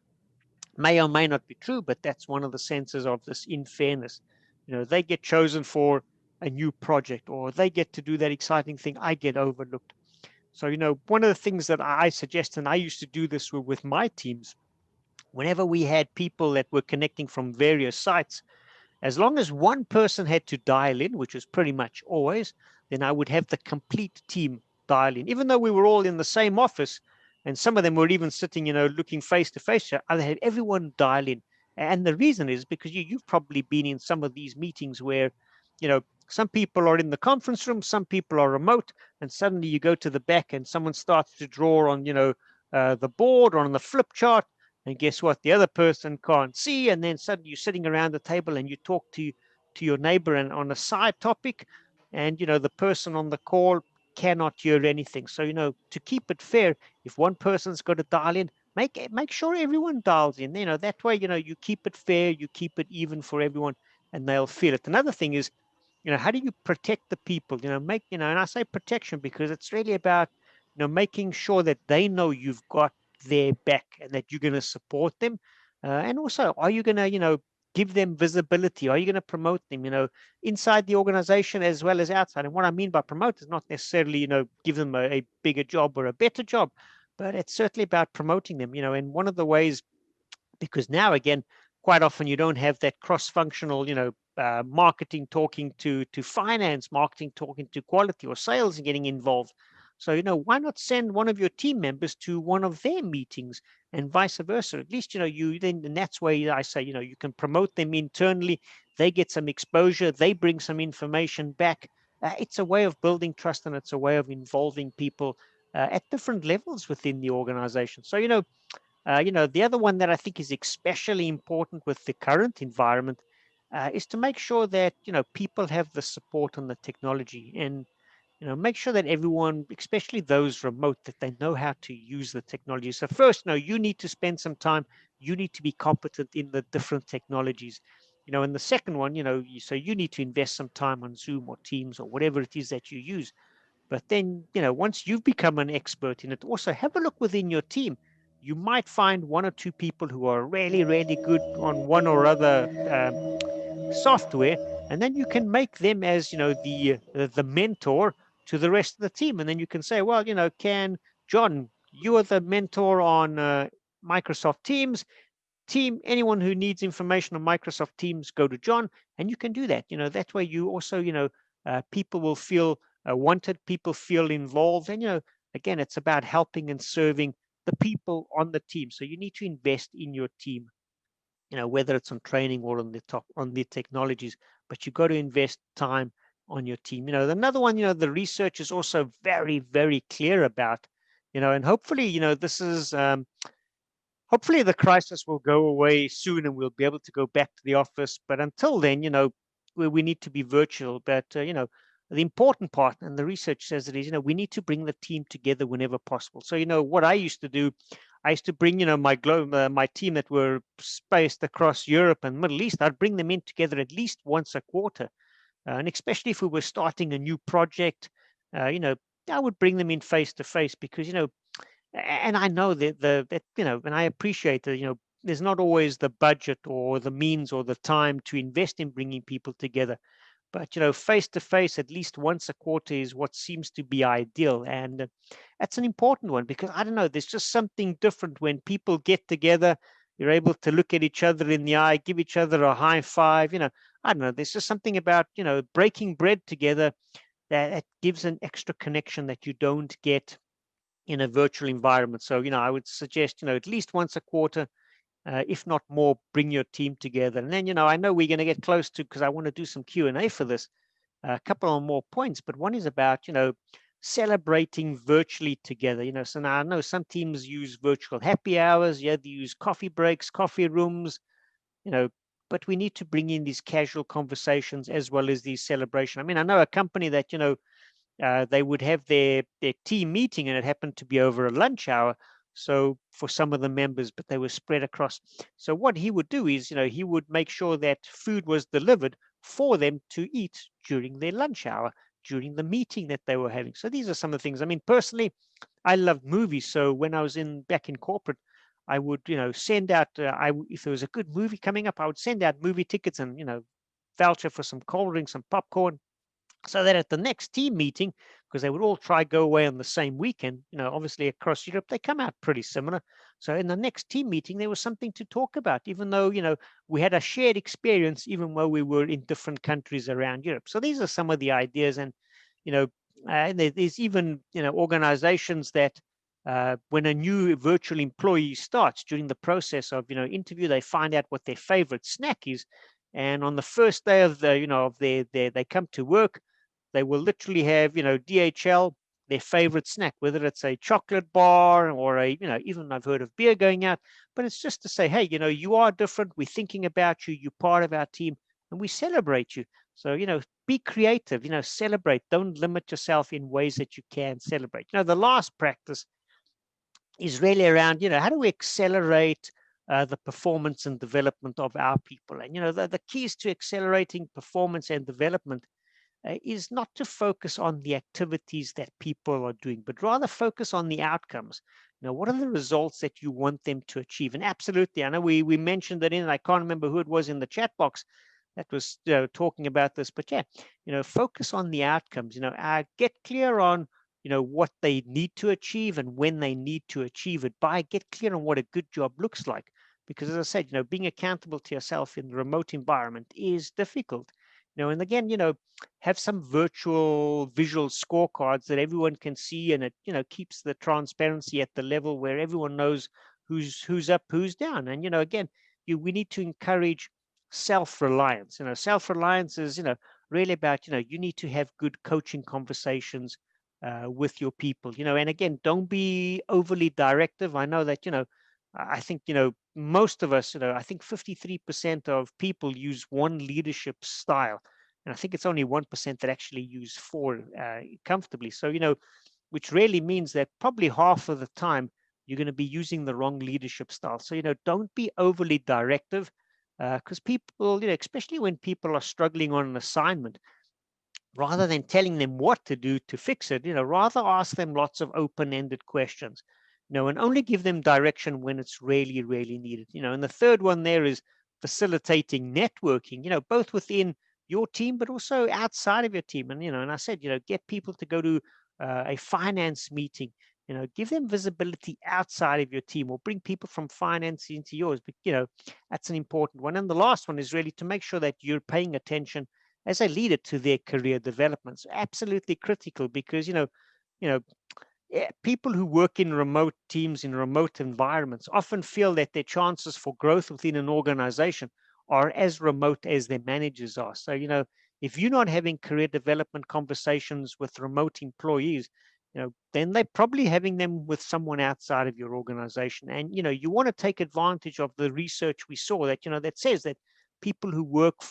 May or may not be true, but that's one of the senses of this unfairness. They get chosen for a new project, or they get to do that exciting thing, I get overlooked. So one of the things that I suggest, and I used to do this with my teams, whenever we had people that were connecting from various sites, as long as one person had to dial in, which was pretty much always, then I would have the complete team dial in, even though we were all in the same office, and some of them were even sitting, looking face to face. I had everyone dial in. And the reason is because you've probably been in some of these meetings where, some people are in the conference room, some people are remote, and suddenly you go to the back and someone starts to draw on, the board or on the flip chart, and guess what? The other person can't see. And then suddenly you're sitting around the table and you talk to your neighbor and on a side topic. And, the person on the call cannot hear anything. So, to keep it fair, if one person's got to dial in, make sure everyone dials in. That way, you keep it fair, you keep it even for everyone, and they'll feel it. Another thing is, how do you protect the people? And I say protection because it's really about, making sure that they know you've got their back and that you're going to support them. And also, are you going to, give them visibility? Are you going to promote them, inside the organization as well as outside? And what I mean by promote is not necessarily, give them a bigger job or a better job, but it's certainly about promoting them, and one of the ways, because now again, quite often you don't have that cross-functional, marketing talking to finance, marketing talking to quality or sales and getting involved. So why not send one of your team members to one of their meetings and vice versa? At least you then, and that's where I say you can promote them internally. They get some exposure, they bring some information back. It's a way of building trust, and it's a way of involving people at different levels within the organization. So the other one that I think is especially important with the current environment is to make sure that, people have the support on the technology, and, make sure that everyone, especially those remote, that they know how to use the technology. So first, you need to spend some time. You need to be competent in the different technologies. And the second one, so you need to invest some time on Zoom or Teams or whatever it is that you use. But then, once you've become an expert in it, also have a look within your team. You might find one or two people who are really, really good on one or other software, and then you can make them as, the mentor to the rest of the team. And then you can say, well, can John, you are the mentor on Microsoft Teams. Anyone who needs information on Microsoft Teams, go to John, and you can do that. That way you also, people will feel wanted, people feel involved, and again, it's about helping and serving the people on the team. So you need to invest in your team, whether it's on training or on the technologies, but you've got to invest time on your team. Another one, the research is also very, very clear about, and hopefully, this is hopefully the crisis will go away soon and we'll be able to go back to the office. But until then, we need to be virtual. But, the important part, and the research says it is, we need to bring the team together whenever possible. So, what I used to do, I used to bring, my team that were spaced across Europe and Middle East, I'd bring them in together at least once a quarter. And especially if we were starting a new project, I would bring them in face to face because, and I know that and I appreciate that, there's not always the budget or the means or the time to invest in bringing people together. But, face to face, at least once a quarter is what seems to be ideal. And that's an important one because I don't know, there's just something different when people get together. You're able to look at each other in the eye, give each other a high five. I don't know, there's just something about, breaking bread together that gives an extra connection that you don't get in a virtual environment. So, I would suggest, at least once a quarter, if not more, bring your team together. And then, I know we're going to get close to, because I want to do some Q&A for this. a couple of more points, but one is about, celebrating virtually together. So now I know some teams use virtual happy hours. Yeah, they use coffee breaks, coffee rooms, you know, but we need to bring in these casual conversations as well as these celebration. I mean, I know a company that, they would have their team meeting, and it happened to be over a lunch hour. So for some of the members, but they were spread across. So what he would do is, he would make sure that food was delivered for them to eat during their lunch hour, during the meeting that they were having. So these are some of the things. I mean, personally, I loved movies. So when I was back in corporate, I would, send out, if there was a good movie coming up, I would send out movie tickets and, voucher for some cold drinks, some popcorn, so that at the next team meeting, because they would all try go away on the same weekend, obviously across Europe, they come out pretty similar. So in the next team meeting, there was something to talk about, even though, we had a shared experience, even though we were in different countries around Europe. So these are some of the ideas. And, you know, there's even, organizations that when a new virtual employee starts, during the process of, interview, they find out what their favorite snack is. And on the first day of they come to work, they will literally have, DHL, their favorite snack, whether it's a chocolate bar or even I've heard of beer going out, but it's just to say, hey, you are different. We're thinking about you. You're part of our team, and we celebrate you. So, be creative, celebrate. Don't limit yourself in ways that you can celebrate. The last practice is really around, how do we accelerate the performance and development of our people? And, the keys to accelerating performance and development is not to focus on the activities that people are doing, but rather focus on the outcomes. What are the results that you want them to achieve? And absolutely, I know we mentioned that I can't remember who it was in the chat box that was talking about this, but yeah, focus on the outcomes. Get clear on what they need to achieve and when they need to achieve it. Get clear on what a good job looks like, because as I said, being accountable to yourself in the remote environment is difficult. And again, have some virtual visual scorecards that everyone can see, and it keeps the transparency at the level where everyone knows who's up, who's down. And again, we need to encourage self-reliance. Self-reliance is really about you need to have good coaching conversations with your people. And again, don't be overly directive. I know that I think most of us, I think 53% of people use one leadership style, and I think it's only 1% that actually use four comfortably. So which really means that probably half of the time you're going to be using the wrong leadership style. So don't be overly directive, because people, especially when people are struggling on an assignment, rather than telling them what to do to fix it, rather ask them lots of open-ended questions, and only give them direction when it's really, really needed. And the third one there is facilitating networking, both within your team, but also outside of your team. And I said, get people to go to a finance meeting, give them visibility outside of your team, or bring people from finance into yours. But, that's an important one. And the last one is really to make sure that you're paying attention as a leader to their career development. So absolutely critical, because you know people who work in remote teams, in remote environments, often feel that their chances for growth within an organization are as remote as their managers are. So if you're not having career development conversations with remote employees, then they're probably having them with someone outside of your organization. And you want to take advantage of the research we saw that that says that people who work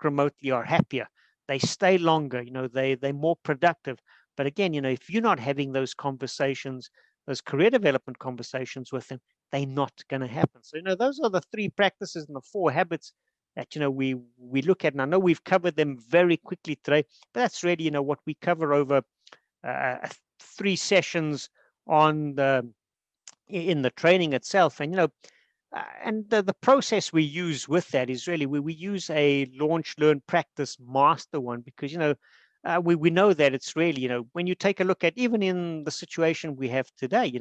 remotely are happier, they stay longer, they're more productive. But again, if you're not having those conversations, those career development conversations with them, they're not going to happen. So those are the three practices and the four habits that we look at. And I know we've covered them very quickly today, but that's really what we cover over three sessions on in the training itself. And and the process we use with that is really we use a launch, learn, practice, master one, because we know that it's really when you take a look at, even in the situation we have today,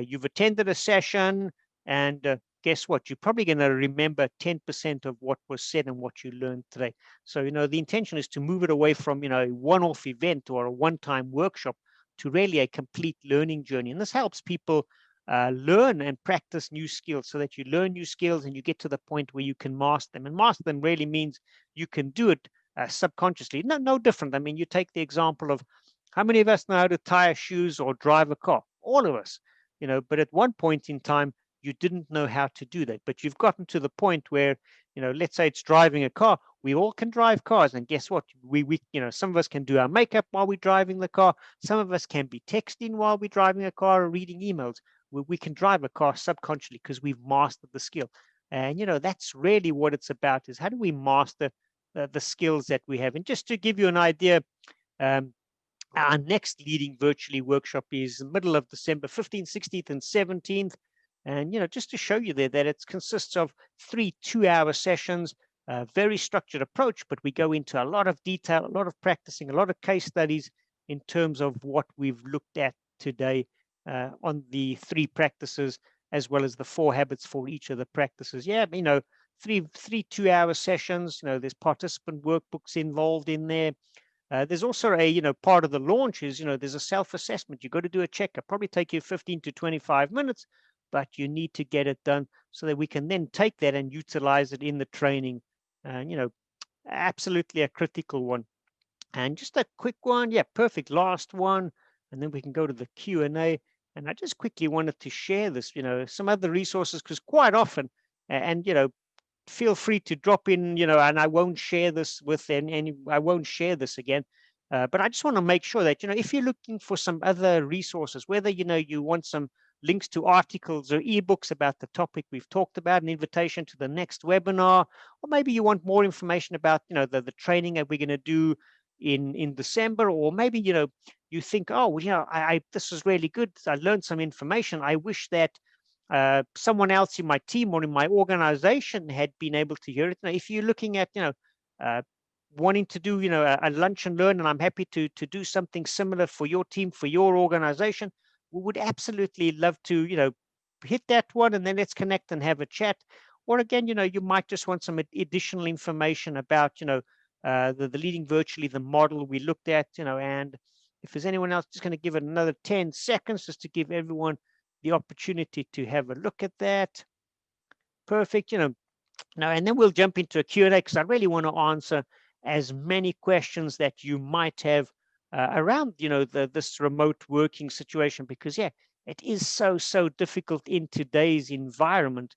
you've attended a session, and guess what, you're probably going to remember 10% of what was said and what you learned today. So the intention is to move it away from a one-off event or a one-time workshop to really a complete learning journey. And this helps people learn and practice new skills, so that you learn new skills and you get to the point where you can master them. And master them really means you can do it subconsciously. No different. I mean, you take the example of how many of us know how to tie shoes or drive a car? All of us, but at one point in time, you didn't know how to do that. But you've gotten to the point where, let's say it's driving a car. We all can drive cars. And guess what? Some of us can do our makeup while we're driving the car. Some of us can be texting while we're driving a car or reading emails. We can drive a car subconsciously because we've mastered the skill. And, that's really what it's about, is how do we master the skills that we have? And just to give you an idea, um, our next leading virtually workshop is the middle of December, 15th, 16th, and 17th. And, just to show you there that it consists of 3 2-hour sessions, a very structured approach, but we go into a lot of detail, a lot of practicing, a lot of case studies in terms of what we've looked at today on the 3 practices, as well as the 4 habits for each of the practices. Yeah, three 2-hour sessions. There's participant workbooks involved in there. There's also a, part of the launch is, there's a self-assessment. You got to do a checkup, probably take you 15 to 25 minutes, but you need to get it done so that we can then take that and utilize it in the training. And, absolutely a critical one. And just a quick one. Yeah, perfect. Last one. And then we can go to the Q&A. And I just quickly wanted to share this, some other resources, because quite often, and, feel free to drop in, and I won't share this with any, I won't share this again. But I just want to make sure that, if you're looking for some other resources, whether, you want some links to articles or ebooks about the topic we've talked about, an invitation to the next webinar, or maybe you want more information about, the training that we're going to do in December, or maybe, you think, oh, well, this is really good. I learned some information. I wish that someone else in my team or in my organization had been able to hear it. Now, if you're looking at, wanting to do, a lunch and learn, and I'm happy to do something similar for your team, for your organization, we would absolutely love to, hit that one, and then let's connect and have a chat. Or again, you might just want some additional information about, the leading virtually, the model we looked at, and if there's anyone else, just going to give it another 10 seconds just to give everyone the opportunity to have a look at that. Perfect, now, and then we'll jump into a Q&A, because I really want to answer as many questions that you might have around, this remote working situation, because yeah, it is so difficult in today's environment.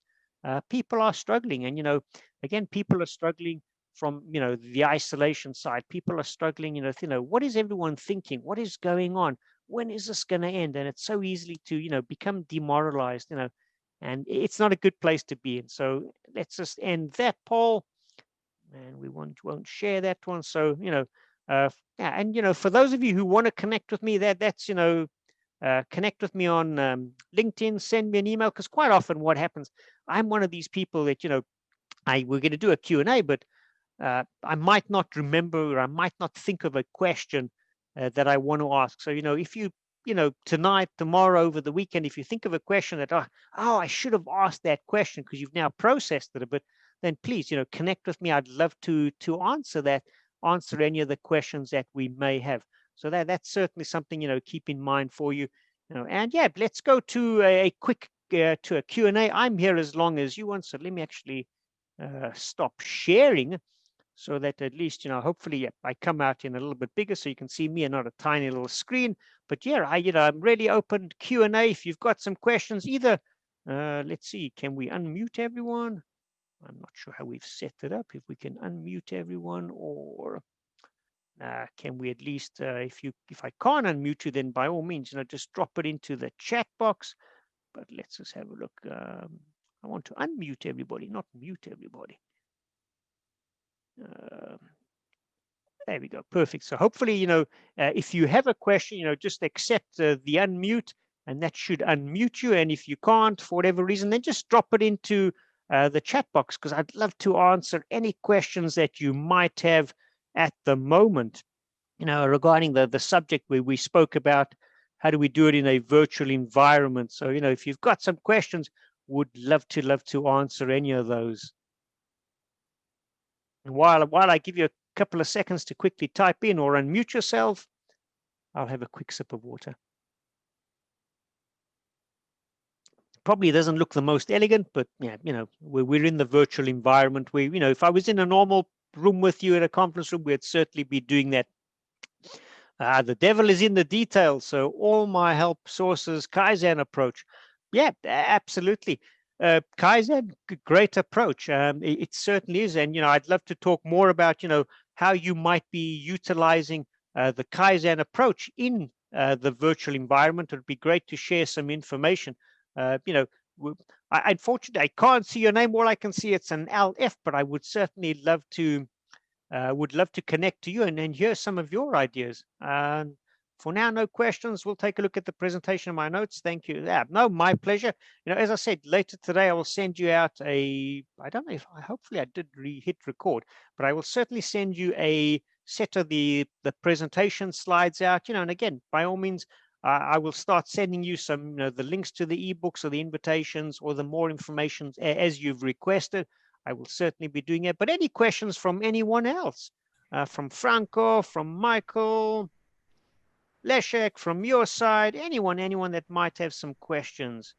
People are struggling, and again, people are struggling from the isolation side. People are struggling, what is everyone thinking? What is going on? When is this going to end? And it's so easily to become demoralized, and it's not a good place to be in. So let's just end that poll, and we won't share that one. So yeah, and for those of you who want to connect with me, that's connect with me on LinkedIn, send me an email, because quite often what happens, I'm one of these people that we're going to do a Q&A, but I might not remember, or I might not think of a question that I want to ask. So, if you, tonight, tomorrow, over the weekend, if you think of a question that, oh, I should have asked that question because you've now processed it a bit, then please, connect with me. I'd love to answer that, answer any of the questions that we may have. So that's certainly something, keep in mind for you. And yeah, let's go to a quick to a Q&A. I'm here as long as you want. So let me actually stop sharing, so that at least, hopefully, yeah, I come out in a little bit bigger so you can see me and not a tiny little screen. But yeah, I'm really open to Q&A. If you've got some questions, either, let's see, can we unmute everyone? I'm not sure how we've set it up, if we can unmute everyone, or can we at least, if I can't unmute you, then by all means, just drop it into the chat box. But let's just have a look. I want to unmute everybody, not mute everybody. There we go. Perfect. So hopefully, if you have a question, just accept the unmute, and that should unmute you. And if you can't, for whatever reason, then just drop it into the chat box, because I'd love to answer any questions that you might have at the moment, regarding the subject we spoke about. How do we do it in a virtual environment? So, if you've got some questions, would love to answer any of those. And while I give you a couple of seconds to quickly type in or unmute yourself, I'll have a quick sip of water. Probably doesn't look the most elegant, but yeah, we're in the virtual environment. If I was in a normal room with you in a conference room, we'd certainly be doing that. The devil is in the details. So all my help sources, Kaizen approach. Yeah, absolutely. Kaizen, great approach. It certainly is. And, I'd love to talk more about, how you might be utilizing the Kaizen approach in the virtual environment. It'd be great to share some information. Unfortunately, I can't see your name. All I can see it's an LF, but I would love to connect to you and hear some of your ideas. For now, no questions. We'll take a look at the presentation of my notes. Thank you. Yeah, no, my pleasure. As I said, later today, I will send you out I don't know if, hopefully I did hit record, but I will certainly send you a set of the presentation slides out, and again, by all means, I will start sending you some, the links to the ebooks or the invitations or the more information as you've requested. I will certainly be doing it. But any questions from anyone else? From Franco, from Michael, Leszek, from your side, anyone that might have some questions?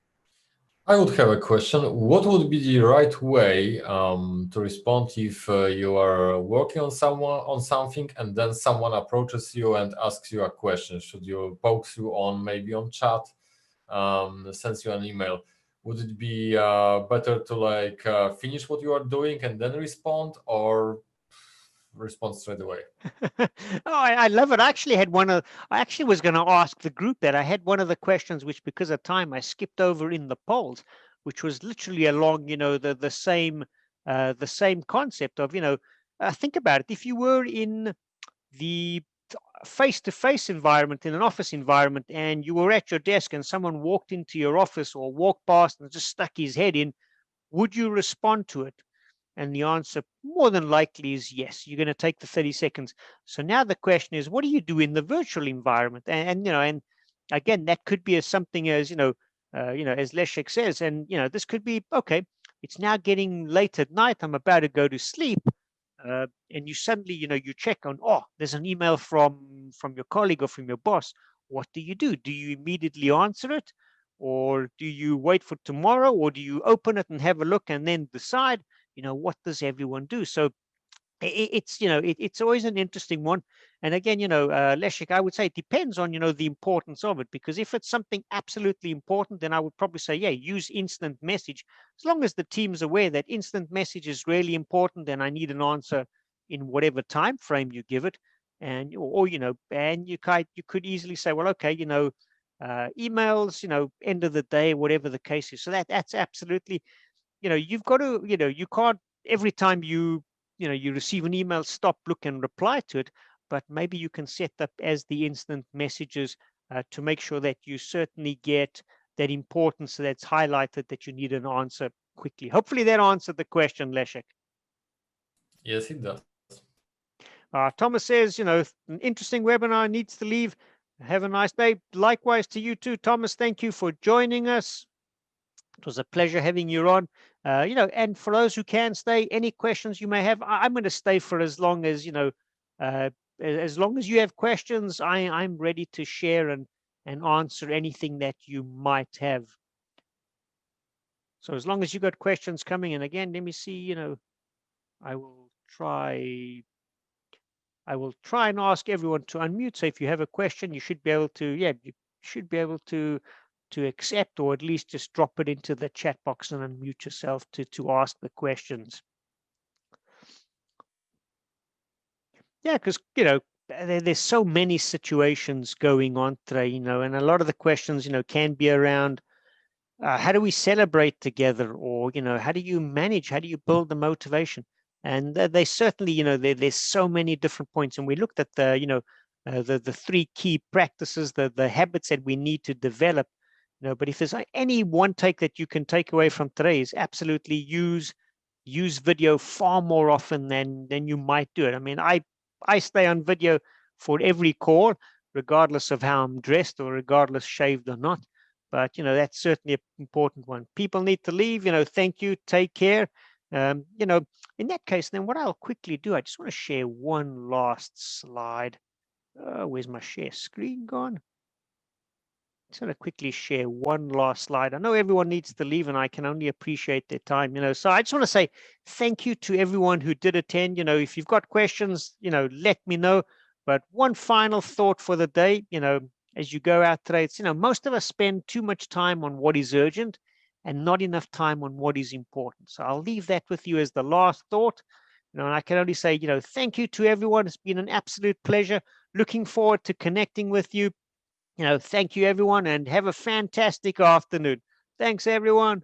I would have a question. What would be the right way to respond if you are working on something and then someone approaches you and asks you a question? Should you poke you on maybe on chat, sends you an email? Would it be better to finish what you are doing and then respond, or respond straight away? Oh, I love it. I actually was going to ask the group that. I had one of the questions, which because of time, I skipped over in the polls, which was literally along, the same concept of, think about it. If you were in the face-to-face environment, in an office environment, and you were at your desk and someone walked into your office or walked past and just stuck his head in, would you respond to it? And the answer more than likely is yes. You're going to take the 30 seconds. So now the question is, what do you do in the virtual environment? And again, that could be as something as, as Leszek says, and, this could be, okay, it's now getting late at night. I'm about to go to sleep. And you suddenly, you check on, oh, there's an email from your colleague or from your boss. What do? Do you immediately answer it? Or do you wait for tomorrow? Or do you open it and have a look and then decide? What does everyone do? So it's always an interesting one. And again, Leszek, I would say it depends on, the importance of it, because if it's something absolutely important, then I would probably say, yeah, use instant message. As long as the team's aware that instant message is really important, then I need an answer in whatever time frame you give it. And, or and you could easily say, well, okay, emails, end of the day, whatever the case is. So that's absolutely, you've got to, you can't every time you receive an email, stop, look, and reply to it. But maybe you can set up as the instant messages to make sure that you certainly get that importance that's highlighted that you need an answer quickly. Hopefully that answered the question, Leszek. Yes, it does. Thomas says, an interesting webinar, needs to leave. Have a nice day. Likewise to you too, Thomas. Thank you for joining us. It was a pleasure having you on. And for those who can stay, any questions you may have, I'm going to stay for as long as, as long as you have questions, I'm ready to share and answer anything that you might have. So as long as you got questions coming, and again, let me see, I will try and ask everyone to unmute. So if you have a question, you should be able to, you should be able to accept, or at least just drop it into the chat box and unmute yourself to ask the questions. Yeah, because there's so many situations going on today, and a lot of the questions can be around how do we celebrate together, or how do you manage, how do you build the motivation? And they certainly, there's so many different points, and we looked at the the three key practices, the habits that we need to develop. But if there's any one take that you can take away from today, is absolutely use video far more often than you might do it. I mean, I stay on video for every call, regardless of how I'm dressed or regardless shaved or not. But that's certainly an important one. People need to leave. Thank you. Take care. In that case, then what I'll quickly do, I just want to share one last slide. Where's my share screen gone? just want to quickly share one last slide. I know everyone needs to leave and I can only appreciate their time, so I just want to say thank you to everyone who did attend. If you've got questions, let me know. But one final thought for the day, as you go out today, it's, most of us spend too much time on what is urgent and not enough time on what is important. So I'll leave that with you as the last thought. And I can only say, thank you to everyone. It's been an absolute pleasure. Looking forward to connecting with you. Thank you, everyone, and have a fantastic afternoon. Thanks, everyone.